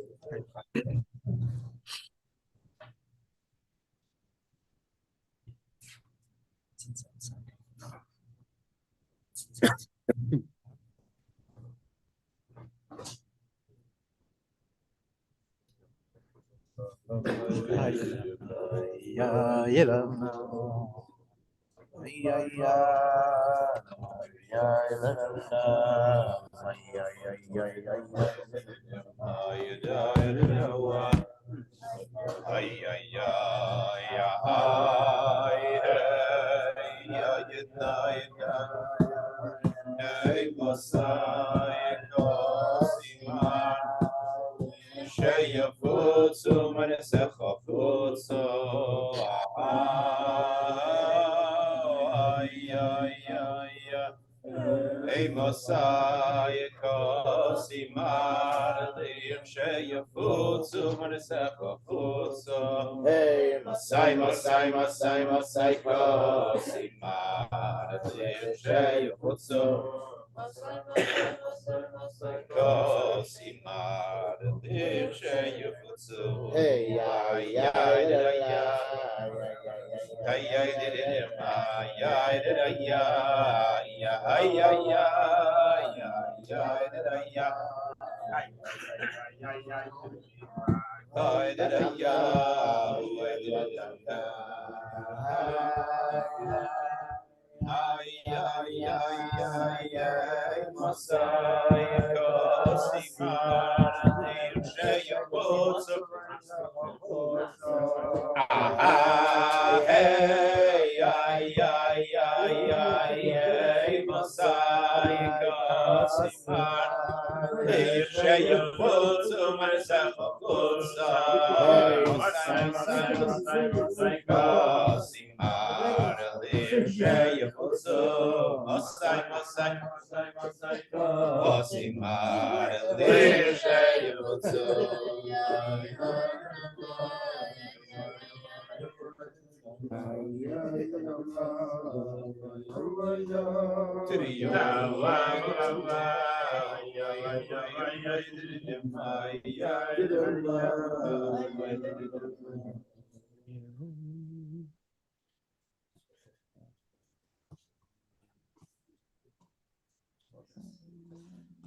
Hey Mosai Kosimar Lim Sheyafutsu Manesecha Futsu Hey Mosai Kosimar Lim Sheyafutsu Kosimar Lim Sheyafutsu Hey ya ya ya ya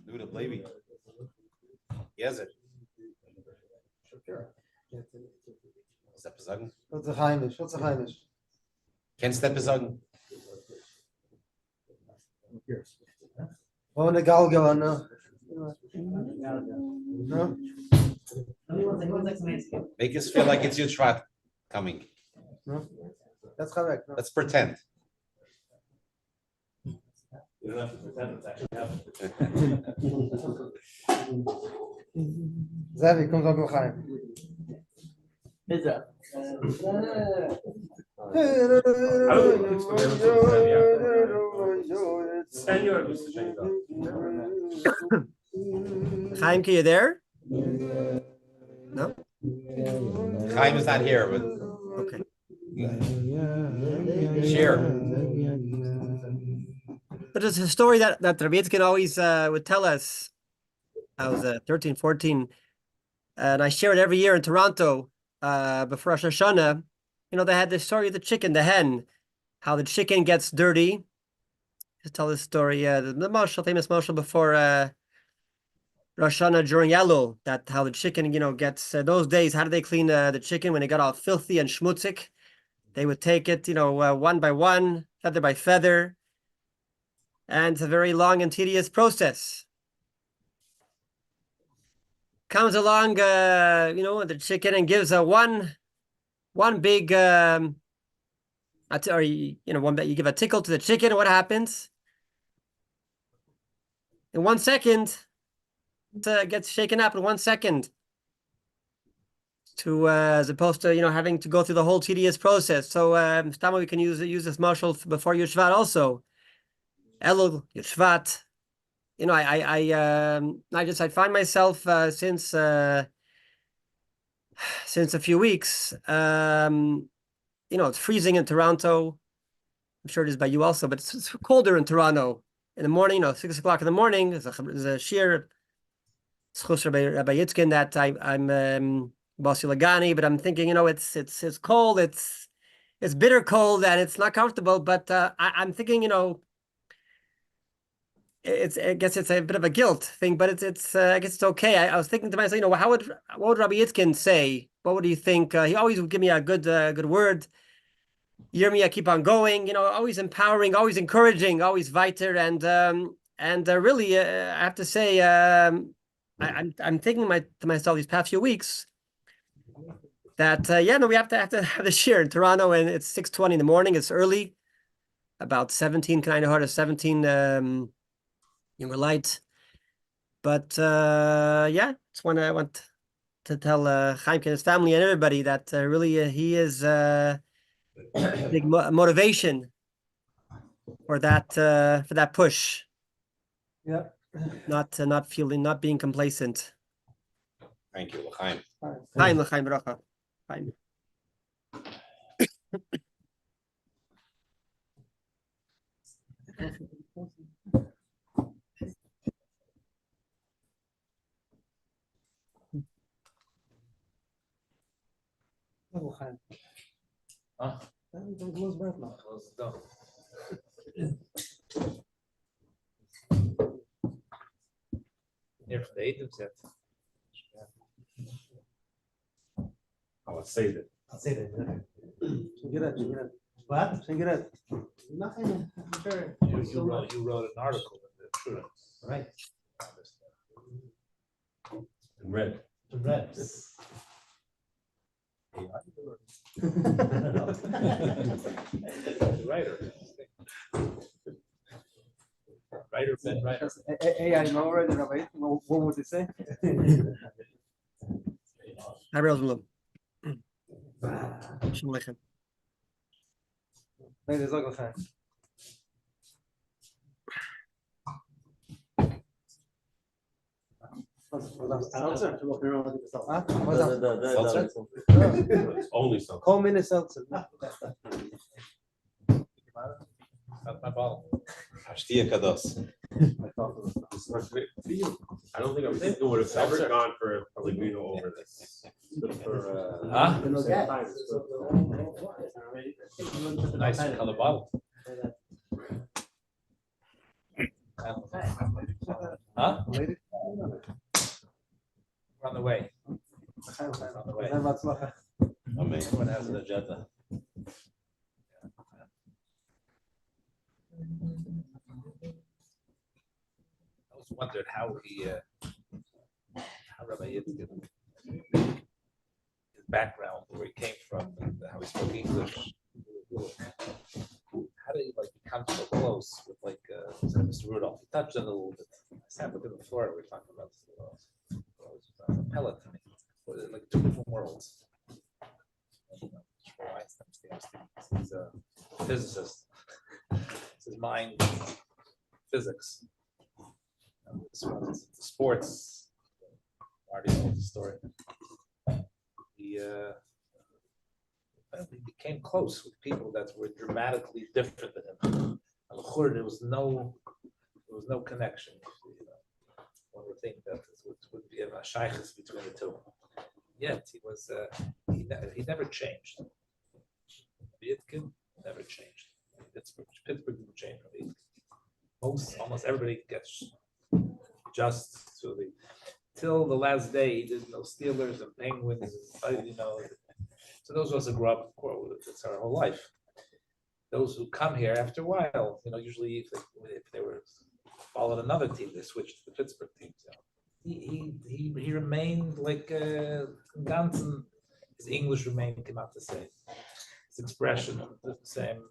Do the baby. Yes, it. Steppen sagen? Schutze heimisch, schutze heimisch. Kein Steppen sagen? Ohne Galgala, ne? No? Make us feel like it's your Shevat coming. No? That's correct. No? Let's pretend. Zevi, komm doch noch rein. Bitte. Chaimke, you there? No? Chaim is not here, but Okay. share. But it's a story that Rabbi Itkin always would tell us. I was 13, 14, and I share it every year in Toronto before Rosh Hashanah. You know, they had this story of the chicken, the hen, how the chicken gets dirty. To tell this story, the mashal, famous mashal before Rosh Hashanah during Elul, that how the chicken, you know, gets those days. How did they clean the chicken when it got all filthy and schmutzig? They would take it, you know, one by one, feather by feather, and it's a very long and tedious process. Comes along, you know, the chicken and gives a one big, or you know, one that you give a tickle to the chicken. What happens? In 1 second, it gets shaken up in 1 second. To as opposed to, you know, having to go through the whole tedious process. So Stama, we can use this marshal before your Shevat also. Elul, your Shevat. You know, I find myself since a few weeks. You know, it's freezing in Toronto. I'm sure it is by you also, but it's colder in Toronto in the morning. You know, 6 o'clock in the morning. There's a sheer Shloshim Rabbi Yitzchak that I'm Basi Lagani, but I'm thinking, you know, it's cold. It's bitter cold and it's not comfortable. But I'm thinking, you know, I guess it's a bit of a guilt thing, but it's I guess it's okay. I was thinking to myself, you know, what would Rabbi Itkin say? What would he think? He always would give me a good word. Yirmiyah, keep on going. You know, always empowering, always encouraging, always weiter. And really, I have to say, I'm thinking to myself these past few weeks that we have to have this year in Toronto, and it's 6:20 in the morning. It's early, about 17. Can I know how to 17? Younger light, but just want to tell Chaimke and his family and everybody that really he is big motivation for that push. Yeah. not being complacent. Thank you, L'chaim. Chaim, l'chaim, bracha. Chaim. Hier van de eten zet. Oh, let's save it. I'll say that. What? Nothing. Sure. You wrote an article in the True. Right. In red. Red. Writer. Writer, Ben Writer. Hey, I know already, Rabbi. What would it say? Shalom aleichem. Maybe it's not time. Seltzer? Huh? What's that? Seltzer? It's only seltzer. Call me seltzer. Not my bottle. Hashtia kados. I don't think I would have ever gone for a Pellegrino over this. Huh? Nice color bottle. Huh? We're on the way. We're on the way. Everyone has an agenda. I always wondered how Rabbi Yitzchak, his background, where he came from, and how he spoke English. How did he become so close with Mr. Rudolph? He touched on it a little bit. I sat with him in Florida. We were talking about this. It was a pellet to me. Like two different worlds. He's a physicist. It's his mind, physics. Sports. Marty told the story. He became close with people that were dramatically different than him. There was no connection. One would think that it would be a shaykhis between the two. Yet he was he never changed. Itkin never changed. Pittsburgh didn't change. Almost everybody gets just to till the last day. There's no Steelers and Penguins, So those of us who grew up, it's our whole life. Those who come here after a while, usually if they were following another team, they switched to the Pittsburgh team. So he remained like Gansen. His English remained came out the same. His expression the same.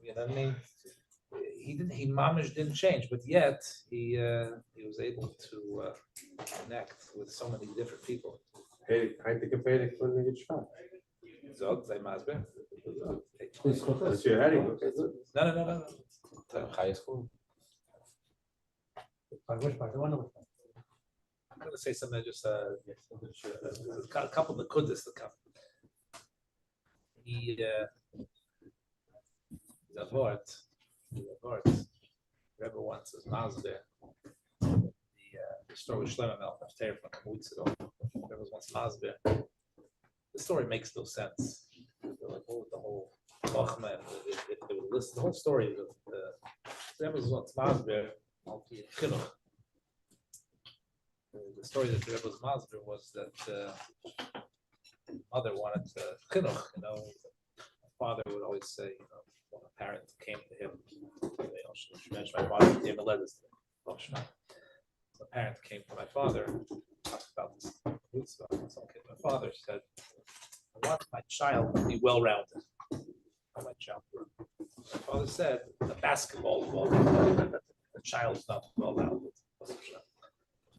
He mamish didn't change, but yet he was able to connect with so many different people. Hey, I think a Pedic for the Yitzchak. Zog, say Masber. That's your heading. No. High school. I'm going to say something. Just a couple of the kudus that come. He's a vort. Rebbe once was Masber. The story with Shlomo Melch, from a couple weeks ago. Rebbe was once Masber. The story makes no sense. Like, what was the whole Chachma, if they would listen, the whole story of the Rebbe was once Masber, Chinuch. The story that the Rebbe was Masber was that mother wanted Chinuch, my father would always say, when a parent came to him, she mentioned my father gave a letter to him. So a parent came to my father, talked about this. My father said, I want my child to be well-rounded. My child. My father said, the basketball is well-rounded. The child's not well-rounded.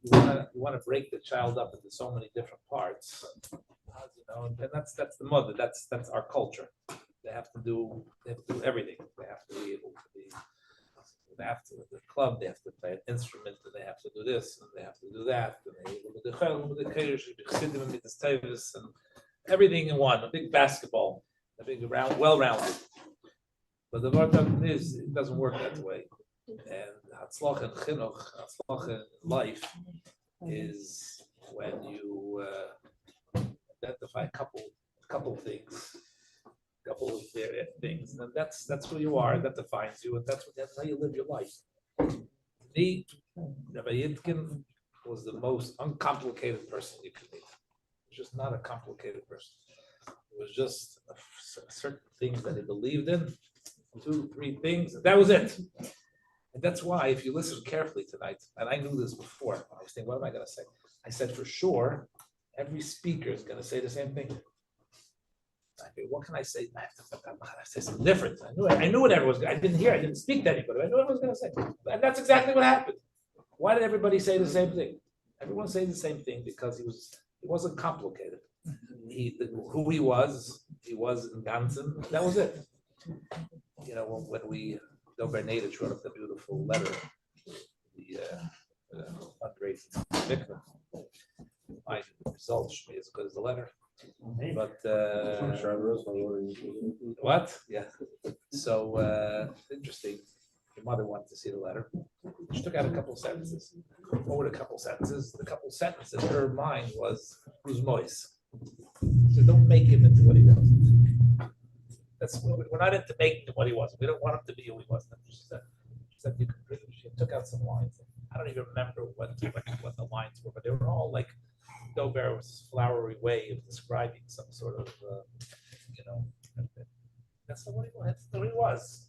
You want to break the child up into so many different parts, and that's the mother. That's our culture. They have to do everything. They have to be able to be. They have to the club. They have to play an instrument, and they have have to do this, and they have to do that, and they and everything in one, a big basketball, a big round, well-rounded. But the bottom is, it doesn't work that way. And Hatzlach and Chinuch, Hatzlach in life is when you identify a couple things, and that's who you are. That defines you, and that's how you live your life. Me, Rabbi Itkin was the most uncomplicated person you could meet. He was just not a complicated person. It was just certain things that he believed in, 2, 3 things, and that was it. And that's why, if you listen carefully tonight, and I knew this before, I was thinking, what am I going to say? I said, for sure, every speaker is going to say the same thing. Okay, what can I say? I have to say something different. I knew what everyone was. I didn't speak to anybody. I knew what I was going to say, and that's exactly what happened. Why did everybody say the same thing? Everyone say the same thing because he wasn't complicated. Who he was in Gansen. That was it. You know, when we Dober Nadich wrote up the beautiful letter, the fundraising victim. My results should be as good as the letter. But what? Yeah. So interesting. Your mother wanted to see the letter. She took out a couple of sentences. What were the couple of sentences? The couple of sentences in her mind was who's Mois. So don't make him into what he wasn't. We're not into making him what he wasn't. We don't want him to be who he wasn't. She took out some lines. I don't even remember what the lines were, but they were all like Dober's flowery way of describing some sort of, that's not what he was. That's what he was.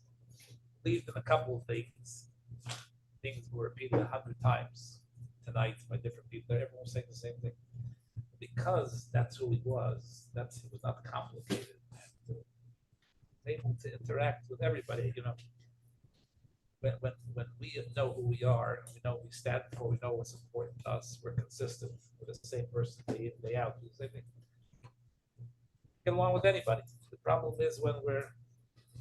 Believed in a couple of things. Things were repeated 100 times tonight by different people. Everyone was saying the same thing. Because that's who he was. He was not complicated. He was able to interact with everybody. When we know who we are, and we know what we stand for, we know what's important to us, we're consistent with the same person day in, day out. Do the same thing. Get along with anybody. The problem is when we're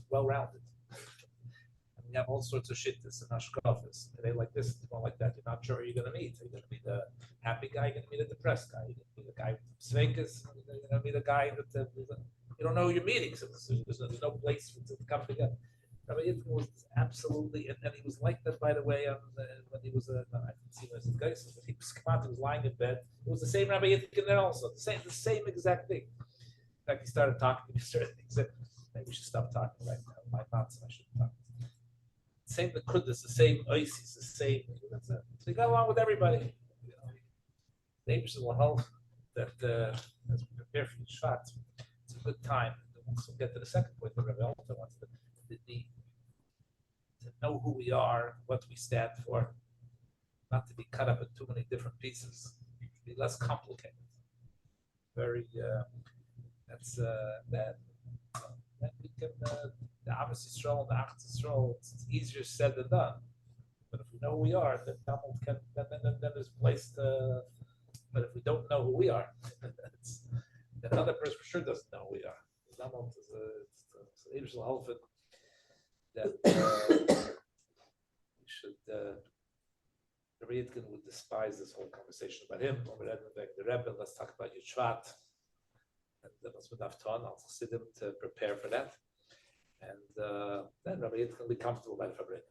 well-rounded. And we have all sorts of shittas and hashkafas. Today like this, tomorrow like that. You're not sure who you're going to meet. You're going to meet the happy guy, you're going to meet a depressed guy. You're going to meet a guy with sveikas, you're going to meet a guy that you don't know who you're meeting. So there's no place to come together. Rabbi Itkin was absolutely, and he was like that, by the way, when he was I didn't see him as a guy, so he was lying in bed. It was the same Rabbi Itkin there also, the same exact thing. In fact, he started talking to me certain things that maybe we should stop talking right now. My thoughts, I shouldn't talk. Same the kudus, the same oasis, the same. That's it. So he got along with everybody. Neighbors will help that as we prepare for the Shevat. It's a good time. We'll get to the second point that Rabbi Alter wants to know who we are, what we stand for, not to be cut up in too many different pieces, to be less complicated. Very, that's that we can, the Abbas Yisrael and the Achaz Yisrael, it's easier said than done. But if we know who we are, then then there's a place to, but if we don't know who we are, then another person for sure doesn't know who we are. It's that we should, Rabbi Itkin would despise this whole conversation about him. The Rebbe, let's talk about your Shevat. And that's what I've taught. I'll sit him to prepare for that. And then Rabbi Itkin will be comfortable by the Farbrengen.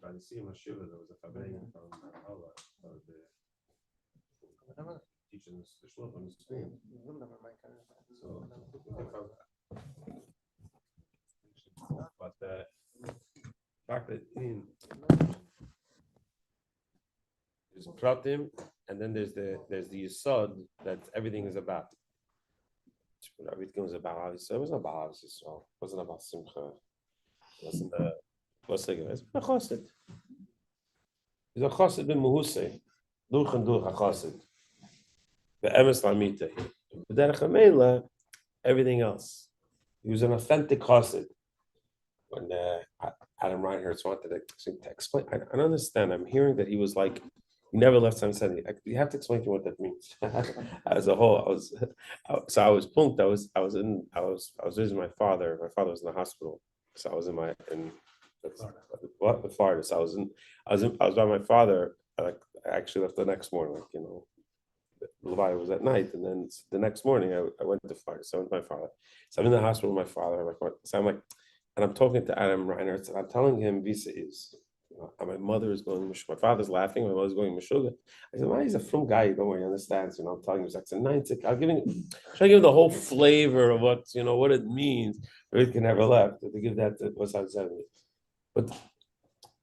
By the Shiva, there was a Farbrengen from Allah, teaching us the Shloshim on the screen. But the fact that there's Pratim, and then there's the Yisod that everything is about. Everything was about obviously. It wasn't about Yisrael. It wasn't about Simcha. It wasn't what's the guy? It's a chassid. He's a chassid ben Muhusay. Durch and durch a chassid. The emes lamita. B'derech hameila, everything else. He was an authentic chassid. When Adam Reinhardt wanted to explain, I don't understand. I'm hearing that he was like, he never left Sunset. You have to explain to me what that means. As a whole, I was punked. I was visiting my father. My father was in the hospital, so I was in Florida. So I was by my father. I actually left the next morning. Lubavitch was at night, and then the next morning I went to Florida. So I went to my father. So I'm in the hospital with my father. And I'm talking to Adam Reinhardt, and I'm telling him Visa is. My mother is going. My father's laughing. My mother's going Meshuggah. I said, "Well, he's a from guy. Don't worry, he understands." I'm telling him it's a 9-6. I'm trying to give him the whole flavor of what it means. Itkin never left. To give that to what's on 70. But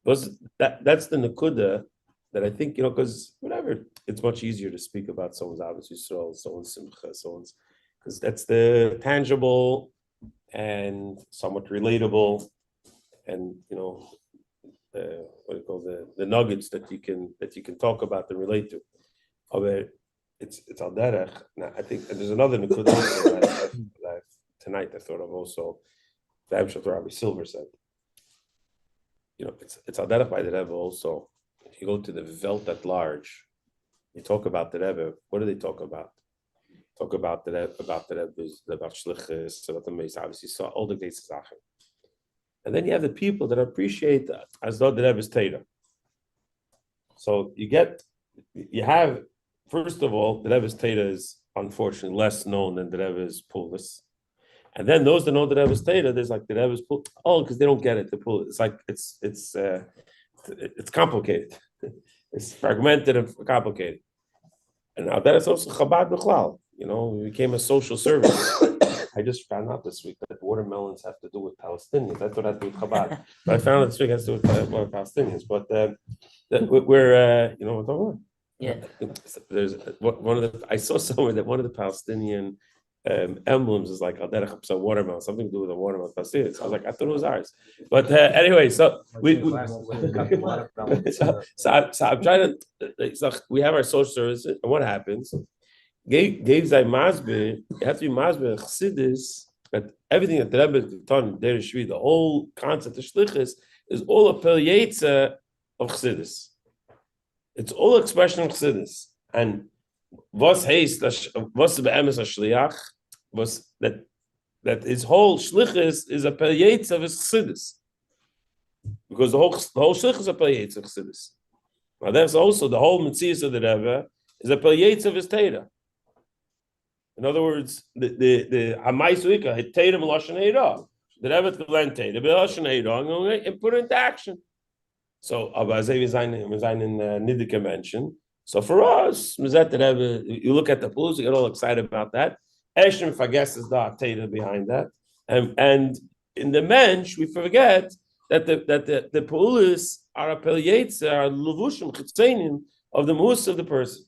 that's the nakuda that I think because whatever, it's much easier to speak about someone's Ahavas Yisrael, someone's Simcha, because that's the tangible and somewhat relatable, and what do you call the nuggets that you can talk about and relate to. It's al derech. Now I think there's another nakuda that tonight I thought of also. The Amshad Rabbi Silver said, it's al derech by the Rebbe also. If you go to the Welt at large, you talk about the Rebbe. What do they talk about? Talk about the Rebbe, about Shlichus, about the Meis. Obviously, saw all the great Sachen. And then you have the people that appreciate that as though the Rebbe's Torah. So you have, first of all, the Rebbe's Torah is unfortunately less known than the Rebbe's Pulis. And then those that know the Rebbe's Torah, there's like the Rebbe's Pulis. Oh, because they don't get it, the Pulis. It's like, it's complicated. It's fragmented and complicated. And now that is also Chabad B'chlal. We became a social service. I just found out this week that watermelons have to do with Palestinians. I thought I had to do with Chabad, but I found out this week it has to do with Palestinians. But we're, what I'm talking about? Yeah. There's one of the. I saw somewhere that one of the Palestinian emblems is like a watermelon, something to do with a watermelon. Palestinians. I was like, I thought it was ours. But anyway, so so I'm trying to. So we have our social services, and what happens? Gave Zay Masbe, you have to be Masbe Chassidus, that everything that the Rebbe taught in Shvi, the whole concept of Shlichus, is all a Pel Yetza of Chassidus. It's all expression of chassidus. And was heißt, was the be'emes shliach, was that his whole shlichus is a peryetz of his chassidus. Because the whole shlichus is a peryetz of chassidus. Now that's also the whole mitzvah of the Rebbe is a peryetz of his Torah. In other words, the Hamaisuika hit Torah Lashon Hara. The Rebbe could learn Torah Lashon Hara and put it into action. So, aber wir sein in Nidike mention. So for us, you look at the pools, you get all excited about that. Eshem forgets the Torah behind that, and in the mensch we forget that the pools are a peryetz, are levushim chitzenim of the mus of the person.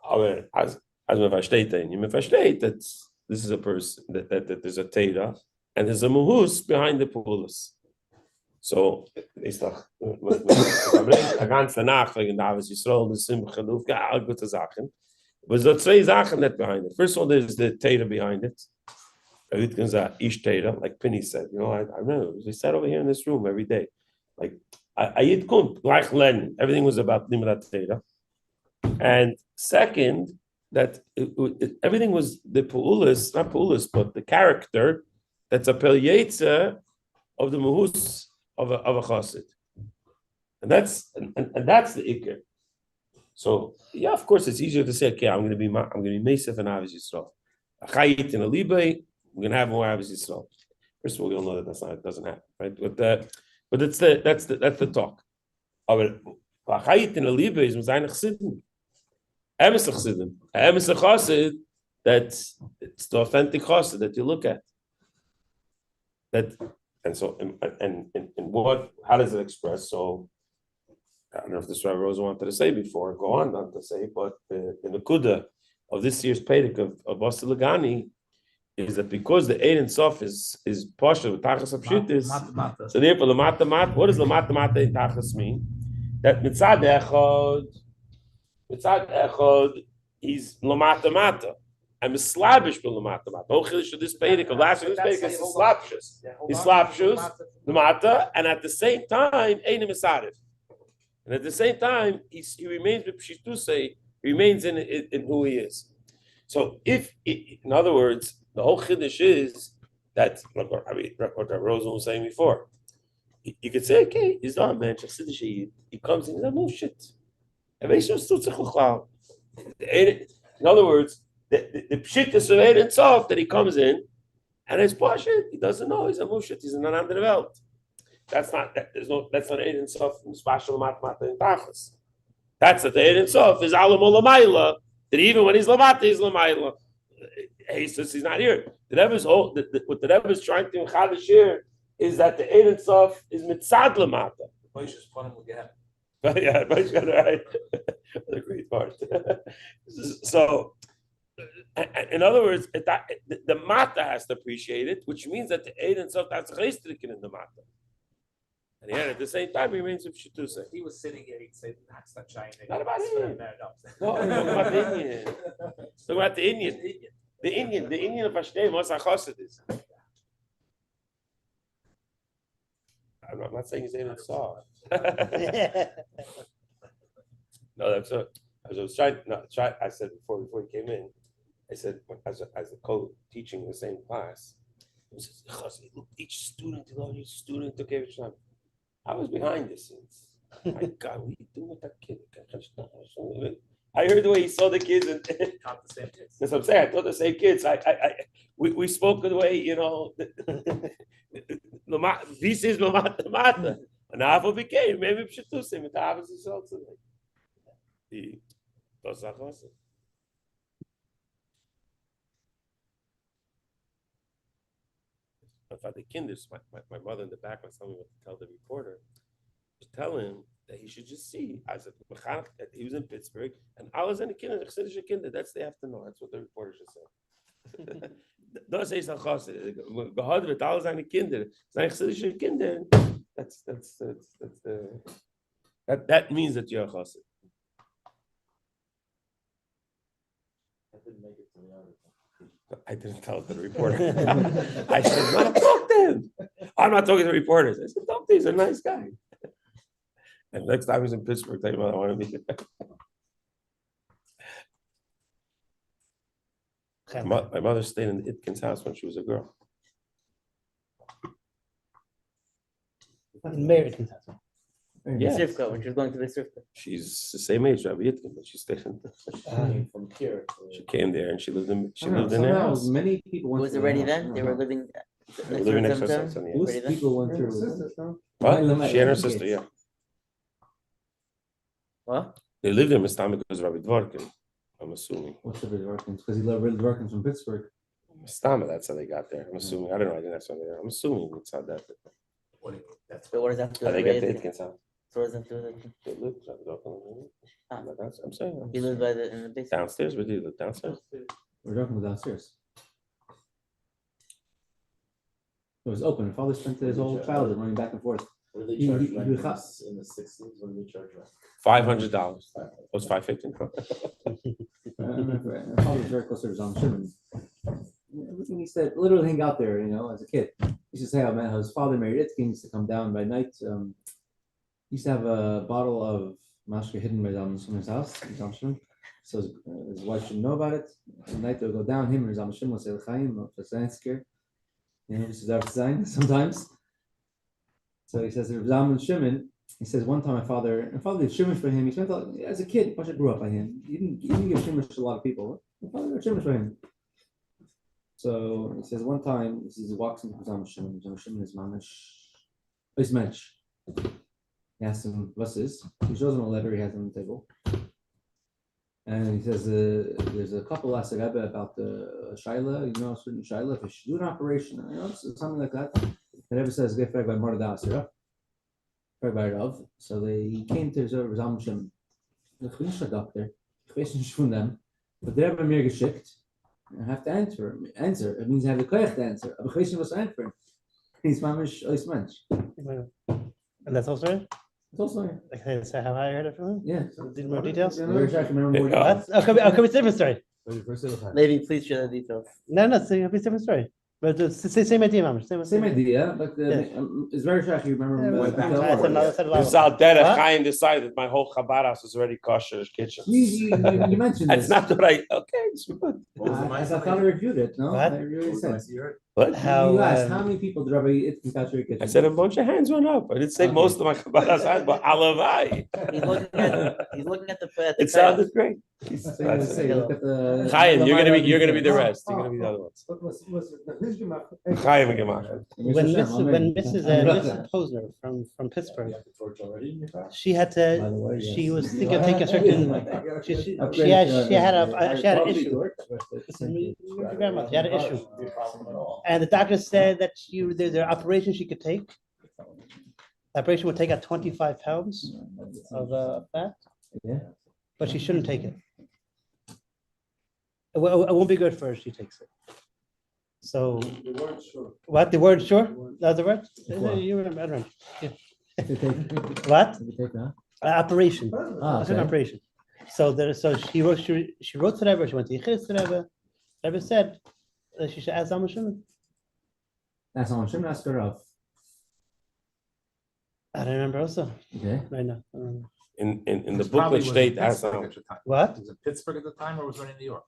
Aber as man versteht that this is a person that there's a Torah and there's a muhus behind the pools. So ist doch a ganze Nacht wegen Davis Yisrael, the Simcha, all good Sachen. But there are two Sachen that behind it. First of all, there's the Torah behind it. Itkin is a ish Torah, like Penny said. You know, I remember we sat over here in this room every day. Like Itkin, like Len, everything was about Nimrat Torah. And second, that everything was the Pa'ulis, not Pa'ulis, but the character that's a Peryetza of the Muhus of a chassid, and that's the ikar. So yeah, of course, it's easier to say, okay, I'm going to be Yosef and Avis Yisrael. Achayit in a libay, we're going to have more Avis Yisrael. First of all, we all know that it doesn't happen, right? But that's the talk. Aber achayit in a libay is mizayne chassidin, emes chassidin, emes chassid. That's it's the authentic chassid that you look at. That. And so, and what? How does it express? So, I don't know if this Rabbi Rosa wanted to say before. Go on, not to say, but the Nakuda of this year's Pedic of Basa Lagani is that because the Ein and Sof is partial with Tachas Apshutis. So therefore, Lamata Mat. What does Lamata Mata in Tachas mean? That Mitzad Echad, he's Lamata Mata. I'm a slavish b'lamata. Oh, chilish of this pedic of last week's pedic is slapshus. He's slapshus, lamata, and at the same time, ain't misadif. And at the same time, he remains with pshituse, remains in who he is. So, in other words, the whole chiddush is that what Rosa was saying before. You could say, okay, he's not a man. He comes in, he's like, oh shit. In other words. The pshittus of Ein and Sof that he comes in, and it's pashit. He doesn't know he's a mushit. He's in an under welt. That's not Ein and Sof special matmata in tachlis. That's that the Ein and Sof is alam olamayla. That even when he's lamata, he's lamayla. He's not here. The Rebbe's what the Rebbe is trying to enchadish here is that the Ein and Sof is mitzad lamata. Yeah, right. The great part. So. In other words, the mata has to appreciate it, which means that the Ein and Sof has chaystrikin in the mata. And yet at the same time, he remains with Shituse. He was sitting here, he'd say, that's not China. Not about him. No, I'm talking about the Indian. Talking about the Indian. The Indian of Hashem, what's Achosid is. I'm not saying he's Ein and Sof. No, that's what I was trying. I said before he came in. I said, as a co-teaching the same class, he says, each student took care of each time. I was behind the scenes. My God, what are you doing with that kid? I heard the way he saw the kids and Not the same kids. that's what I'm saying. I thought the same kids. We spoke the way, you know, this is Lamata. And Ava became, maybe we should do same with the Avos Yisrael today. The kinders, my mother in the back was telling me what to tell the reporter. Tell him that he should just see as a mechanech that he was in Pittsburgh and alles in the kinder, the kinder. That's they have to know. That's what the reporter should say. Don't say something. Gehad with alles in the kinder. Sein kinder. That means that you're a chassid. I didn't tell it to the reporter. I said, not talk to him. I'm not talking to reporters. I said, talk to him. He's a nice guy. And next time he's in Pittsburgh, tell him I want to be. My mother stayed in Itkin's house when she was a girl. Married his husband. Yeah. Sivka, when she was going to the Sivka. She's the same age, Rabbi Itkin, but she stayed in. From here. She came there and she lived in Somehow their house. many people It went was through already that. then? They were living They were living next to them? us. Yeah. Already then? People went through. What? She and her sister, yeah. What? They lived in Mistam because Rabbi Dvorkin, I'm assuming. What's the Dworkins? Because he lived Dworkins from Pittsburgh. Mistam, that's how they got there. I'm assuming. I don't know. I didn't have something there. I'm assuming it's how that. What do you mean? But what does that have to do How with they get to Rabbi Itkin's house. So what does that have to do with it? They lived, Rabbi Dvorkin. I'm saying. He lived by in the basement. Downstairs, but he lived downstairs. We're talking about downstairs. It was open. My father spent his whole childhood running back and forth. What did they He- charge he- rent he- in the 60s? What did they charge rent? $500. It was $550. My father was very close to his own Shimon. Everything he said, literally hang out there, as a kid. He used to say how his father married Itkin, used to come down by night. He used to have a bottle of mashka hidden by Shimon's house, Zalman Shimon. So his wife shouldn't know about it. At night they would go down, him and Zalman Shimon would say l'chaim, scared. This is our design sometimes. So he says Zalman Shimon. He says one time my father did Shimon for him. He spent as a kid. Pasha grew up by him. He didn't give Shimon to a lot of people. My father did Shimon for him. So he says one time he walks into Zalman Shimon. Zalman Shimon is mamish. Is mensch. He asks him what's this. He shows him a letter he has on the table. And he says there's a couple asked the Rabbi about the Shaila, a certain Shaila, if you should do an operation, something like that. The Rebbe says, get back by Mordada, by Rav. So he came to Zalman Shimon. The Chnisha doctor, from them, but the Rebbe mir geschickt. I have to answer. It means I have the koyach to answer. Aber Chnisha was answering. He's mamish ois mensch. And that's also it? It's also here. Okay, so have I heard it from him? Yeah. Did more details? Remember more What? details. Could be a different story. Maybe Maybe please share the details. No, it's a different story. But it's the same idea, Mama. Same idea, but it's very sure you remember what If Zaldera Chaim decided my whole Chabad house is already kosher kitchen. You mentioned That's this. not what okay, it's good. I thought I reviewed it, no? What? I really said. What? How, You asked how many people did Rabbi Itkin touch your kitchen? I said a bunch of hands went up. I didn't say most of my Chabad house had, but alavai. He's looking at the It sounded great. Chaim, you're gonna be the rest. You're gonna be the other ones. Chaim and Gemach. when Mrs. Posner from Pittsburgh, she had to. She was thinking of taking a certain. She had an issue. Your grandmother, she had an issue, and the doctor said that there's an operation she could take. The operation would take out 25 pounds of fat, but she shouldn't take it. It won't be good for her if she takes it. So They weren't sure. what? They weren't sure? That's the word? You remember? I don't know. What? Operation. It's an operation. So she wrote to the Rebbe. She went to Yichis to the Rebbe. Rebbe said that she should ask Zalman Shimon. That's Zalman Shimon asked her of. I don't remember also. Okay. Right now. In the booklet state as What? Was it Pittsburgh at the time or was it in New York?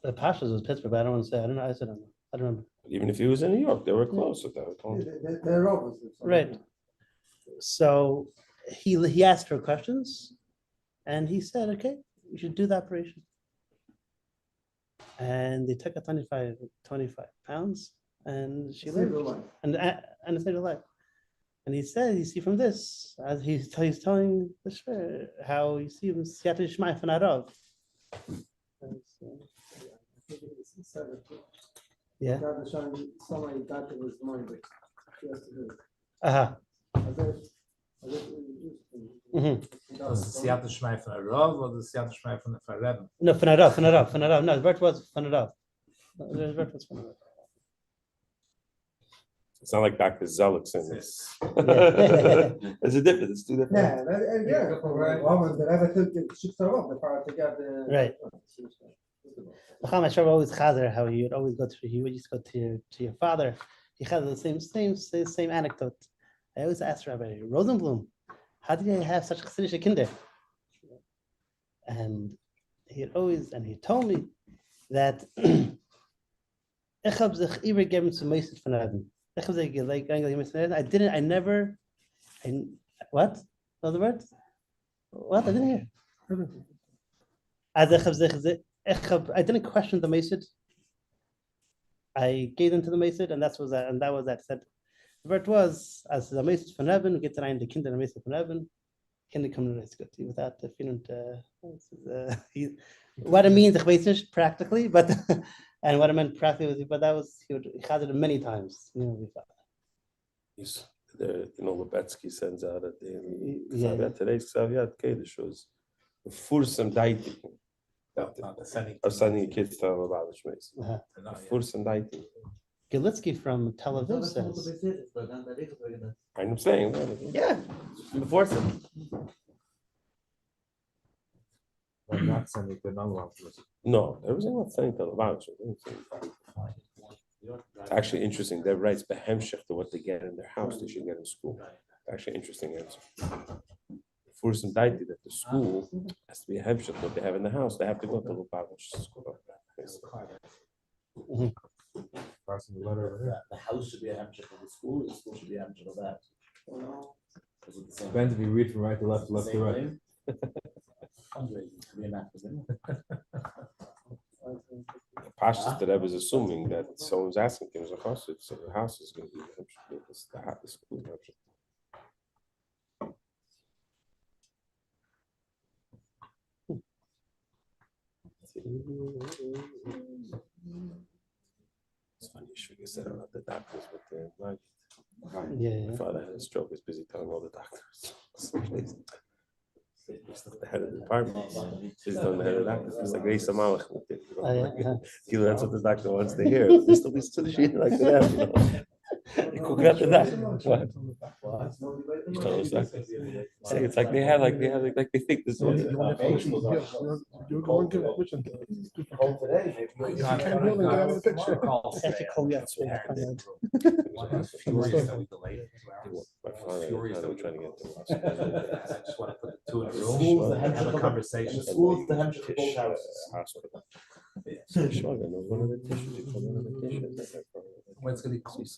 The Pashas was Pittsburgh, but I don't want to say. I don't know. I said I don't remember. even if he was in New York, they were close at that time. They're opposites. Right. So he asked her questions, and he said, "Okay, you should do the operation." And they took a 25 pounds, and she lived, and it saved her life. And he said, "You see from this, as he's telling the shver how you see him siyata shmai fanarav." Yeah. Uh-huh. Was the Siyata Shmai from a Rav or the Siyata Shmai from the Farbrengen? No, fanarav. No, the word was fanarav. The word was fanarav. It's not like Dr. Zelik saying this. Yeah. There's a difference. It's two different. Right. Muhammad Shah always chazer how he would always go to. He would just go to your father. He had the same anecdote. I always asked Rabbi Rosenblum, how did you have such chassidische Kinder? And he told me that ich habe sich übergeben zu Meister von Adam. Ich habe sich like I didn't, I never, what? Other words? What? I didn't hear. As I didn't question the Meister. I gave them to the Meister, and that was that. Said the word was as the Meister von Heaven, get rein the Kinder the Meister von Heaven. Can come to this good without the feeling what it means ich weiß nicht practically, but and what I meant practically was, but that was he had it many times. Yes, Lubetsky sends out a daily. Yeah. Today's Xavier Kedish was the Fursum Daiti. Are sending kids to Lubavitch Mason. Fursum Daiti. Gilitsky from Tel Aviv says. I'm saying. Yeah, before some. Not sending the No, everything not saying to Lubavitch. It's actually interesting. That writes behemshech to what they get in their house, they should get in school. Actually, interesting answer. For some deity that the school has to be a hemshech what they have in the house. They have to go to Lubavitch school. The house should be a hemshech of the school should be a hemshech of that. Depends if you read from right to left to right. Fundraising to be an acronym. Pashas that I was assuming that someone's asking him, so the house is going to be the school hemshech. It's funny, you said about the doctors with the like, my father had a stroke, is busy telling all the doctors. He's not the head of the department. He's not the head of the doctors. It's like Grace Amalek. He learns what the doctor wants to hear. This will be to the sheet like that. You cook out the doctor. Say it's like they have like they think this is When it's going to be cold,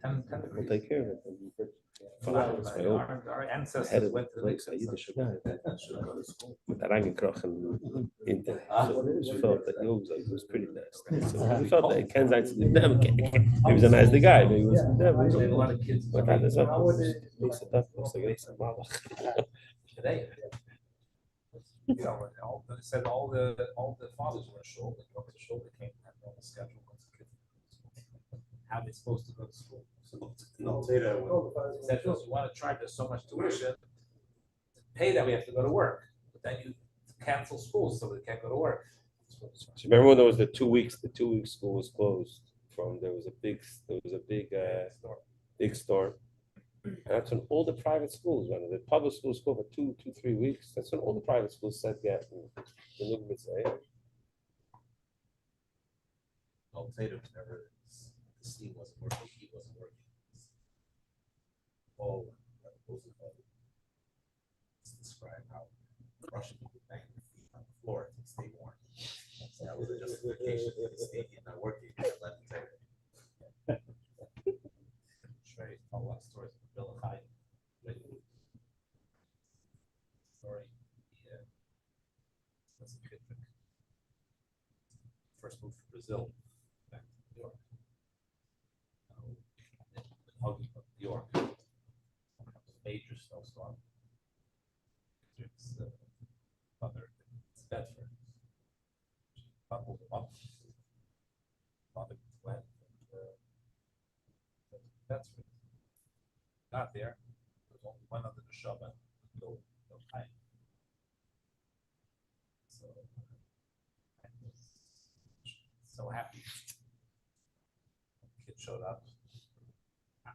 10 we'll take care of it. Our ancestors went to the Met de reingekrochen in de ze felt that he was pretty nasty. So he felt that it can't say to them. He was a nice guy, but he was a lot of kids. But that is what Today, you know, it said all the fathers were shul. They go to shul. They came and on the schedule. How they supposed to go to school? So said, you want to charge us so much tuition, to pay that we have to go to work, but then you cancel school so they can't go to work. So remember when there was the 2 weeks, school was closed from there was a big storm. And that's when all the private schools went. The public schools go for 3 weeks. That's when all the private schools said, yeah, the Lubavitch Center. Never. The steam wasn't working, heat wasn't working. Oh, let's describe how Russian people bang their feet on the floor to stay warm. So that was a justification for the stadium not working. Let me tell you. Trey told a lot of stories from Bill and Hyde. Story. Yeah. That's a good trick. First move from Brazil. Back to New York. Hugging of New York, major snowstorm. It's Bedford. Bundled them up. Mother went Bedford. Got there. There was only one other Shabbat. No time. So I was so happy. The kid showed up.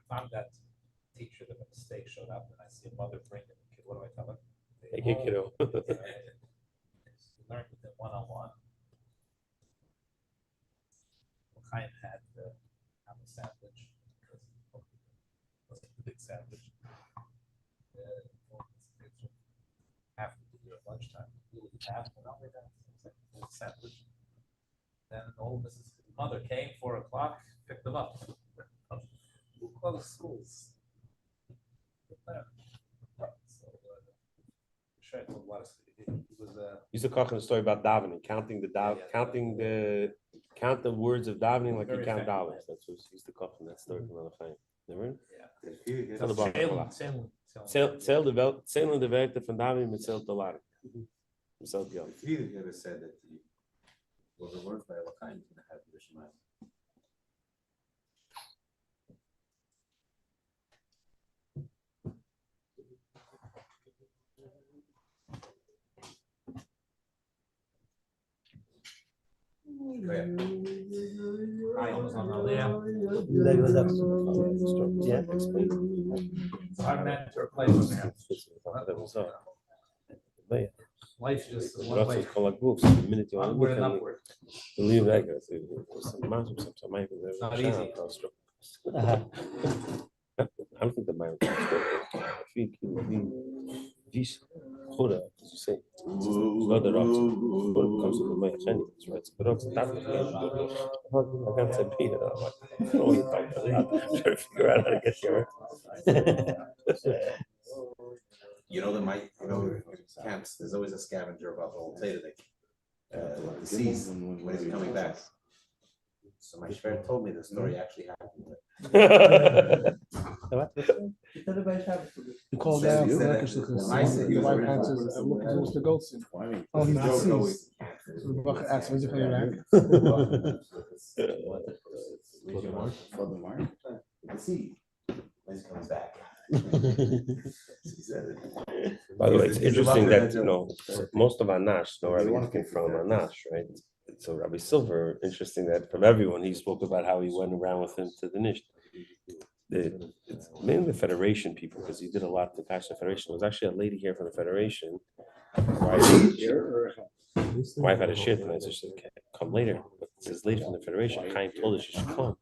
Found that teacher that a mistake showed up, and I see a mother bringing the kid. What do I tell her? Hey, kiddo. Learned with them one-on-one. Chaim had ham sandwich because it wasn't a big sandwich. lunchtime. Half an hour, sandwich. Then old Mrs. Mother came, 4 o'clock, picked them up. Who closed schools? Sure, I told a lot of he was Used to talk in a story about davening, counting count the words of davening like you Very count effective. dollars. That's what used to talk in that story from Another Chaim. Never? Yeah. Tell the Baruch. Sail de werkte van davening met zeil dollar. Zeil geld. Friedrich ever said that he was a word by all kinds in the habit of Shema. Our man to replace him. Life just is one way. The minute you want Upward to and look upward. you leave that guy. Not easy. I don't think the mind is good, as you say. Not the rocks. Comes to the mind, it's the rocks. That's what I can't say Peter. Oh, you talk about. Try to figure out how to get here. You know, camps, there's always a scavenger about the old Teda that sees when he's coming back. So my Shver told me the story actually happened. You called out the white answers. I'm looking towards the Goldstein. Oh, he's deceased. So the Baruch asked, "When's he coming back?" For the mark. The sea. When he comes back. By the way, it's interesting that most of Anash know Rabbi Itkin from Anash, right? So Rabbi Silver, interesting that from everyone he spoke about how he went around with him to the Nish. It's mainly the Federation people because he did a lot to catch the Federation. There was actually a lady here from the Federation. Wife had a shit and I said she said, come later. But this lady from the Federation, Chaim told her she should come.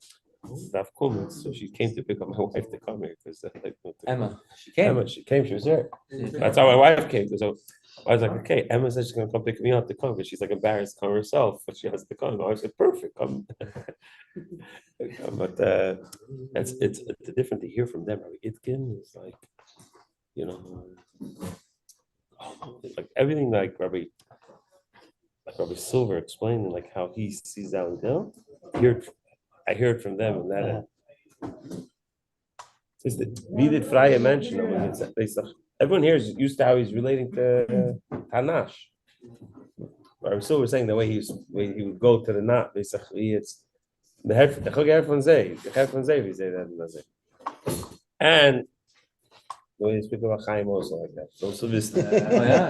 So she came to pick up my wife to come here because Emma, she came. She was there. That's how my wife came. So I was like, okay, Emma said she's gonna come pick me up to come, but she's like embarrassed to come herself, but she has to come. I said, perfect, come. But it's different to hear from them. Rabbi Itkin is like, like everything like Rabbi Silver explained, like how he sees downhill. I heard from them and that. We did Freie Menschen. Everyone here is used to how he's relating to Tanash. Rabbi Silver was saying the way he would go to the knot. Basically, it's the head from Zay. The head from Zay, we say that in the Zay. And the way you speak about Chaim also like that. So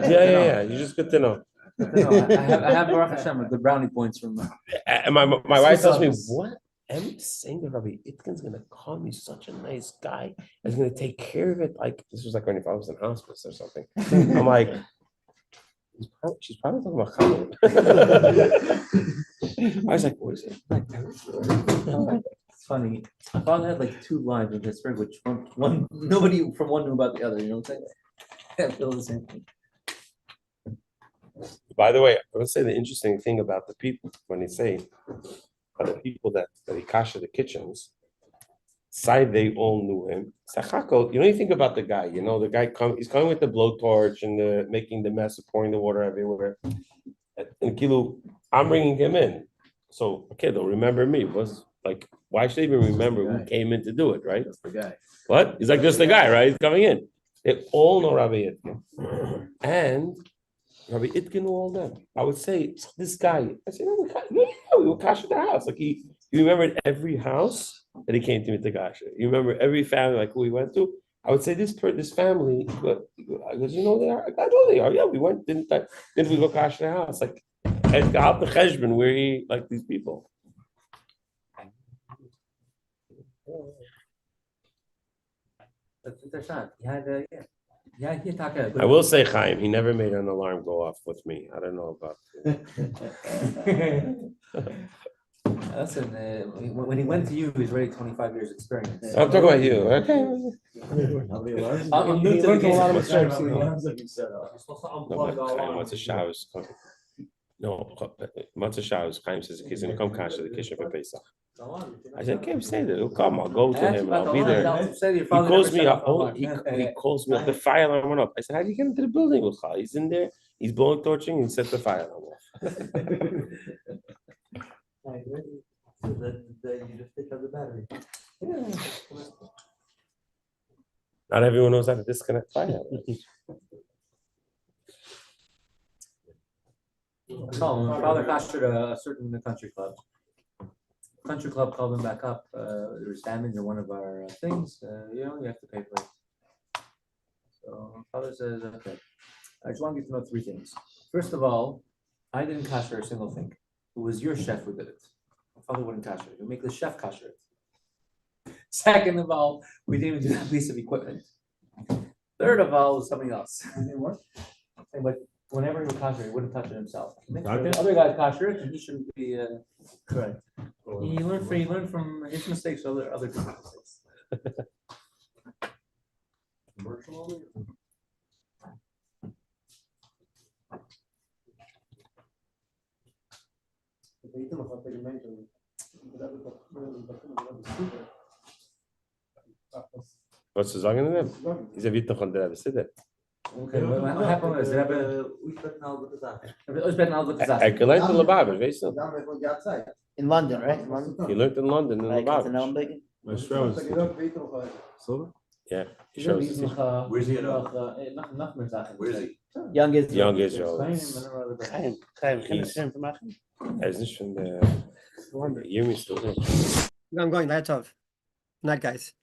yeah. You're just good to know. I have Baruch Hashem, good brownie points from. And my wife tells me, what? Emmy's saying that Rabbi Itkin's gonna come. He's such a nice guy. He's gonna take care of it. Like this was like when if I was in hospice or something. I'm like, she's probably talking about Chaim. I was like, what is it? It's funny. My father had like 2 lives in Pittsburgh, which one nobody from one knew about the other. You know what I'm saying? I feel the same thing. By the way, I want to say the interesting thing about the people when they say the people that he kasha the kitchens, side they all knew him. Sachako, you think about the guy. The guy he's coming with the blowtorch and making the mess of pouring the water everywhere. And Kilu, I'm bringing him in. So okay, they'll remember me. Was like, why should they even remember who came in to do it, right? That's the guy. What? He's like just the guy, right? He's coming in. They all know Rabbi Itkin. And Rabbi Itkin knew all them. I would say this guy. I said, we were kasha the house. Like he remembered every house that he came to meet the kasha. You remember every family, like who he went to. I would say this family. Because they are. I know they are. Yeah, we went. Didn't we go kasha the house? Like and got the cheshbon where he like these people. I will say, Chaim, he never made an alarm go off with me. I don't know about Listen, when he went to you, he was already 25 years experience. I'm talking about you, okay? I'm new to the game. Matzah Shabbos. No, Matzah Shabbos. Chaim says he's gonna come cash to the kitchen for Pesach. I said, "Can't say that. He'll come. I'll go to him. I'll be there." He calls me up. He calls me up. The fire alarm went up. I said, "How did you get into the building with Chal?" He's in there. He's blowing torching and set the fire alarm off. Not everyone knows how to disconnect fire alarms. So my father pastored a certain country club. Country club called him back up. There was damage in one of our things. You have to pay for it. So my father says, okay, I just want you to know three things. First of all, I didn't kasher a single thing. It was your chef who did it. My father wouldn't kasher it. You make the chef kasher it. Second of all, we didn't even do that piece of equipment. Third of all, was something else. But whenever he would kasher, he wouldn't touch it himself. Make sure the other guys kasher it, and he shouldn't be correct. He learned from his mistakes, other people's mistakes. Was zu sagen in dem? Ist wird noch an der Besitzer. Okay, what happened was Rabbi. Gelernt in Lubavitch, weißt du? In London, right? In London? He learned in London, in Like, it's an Lubavitch. Yeah, he shows us. Where's he at? Where's he? Young Israel. Young Israel. Chaim, He's- Er ist nicht von der Yirmi still there. I'm going. That's off. Night, guys.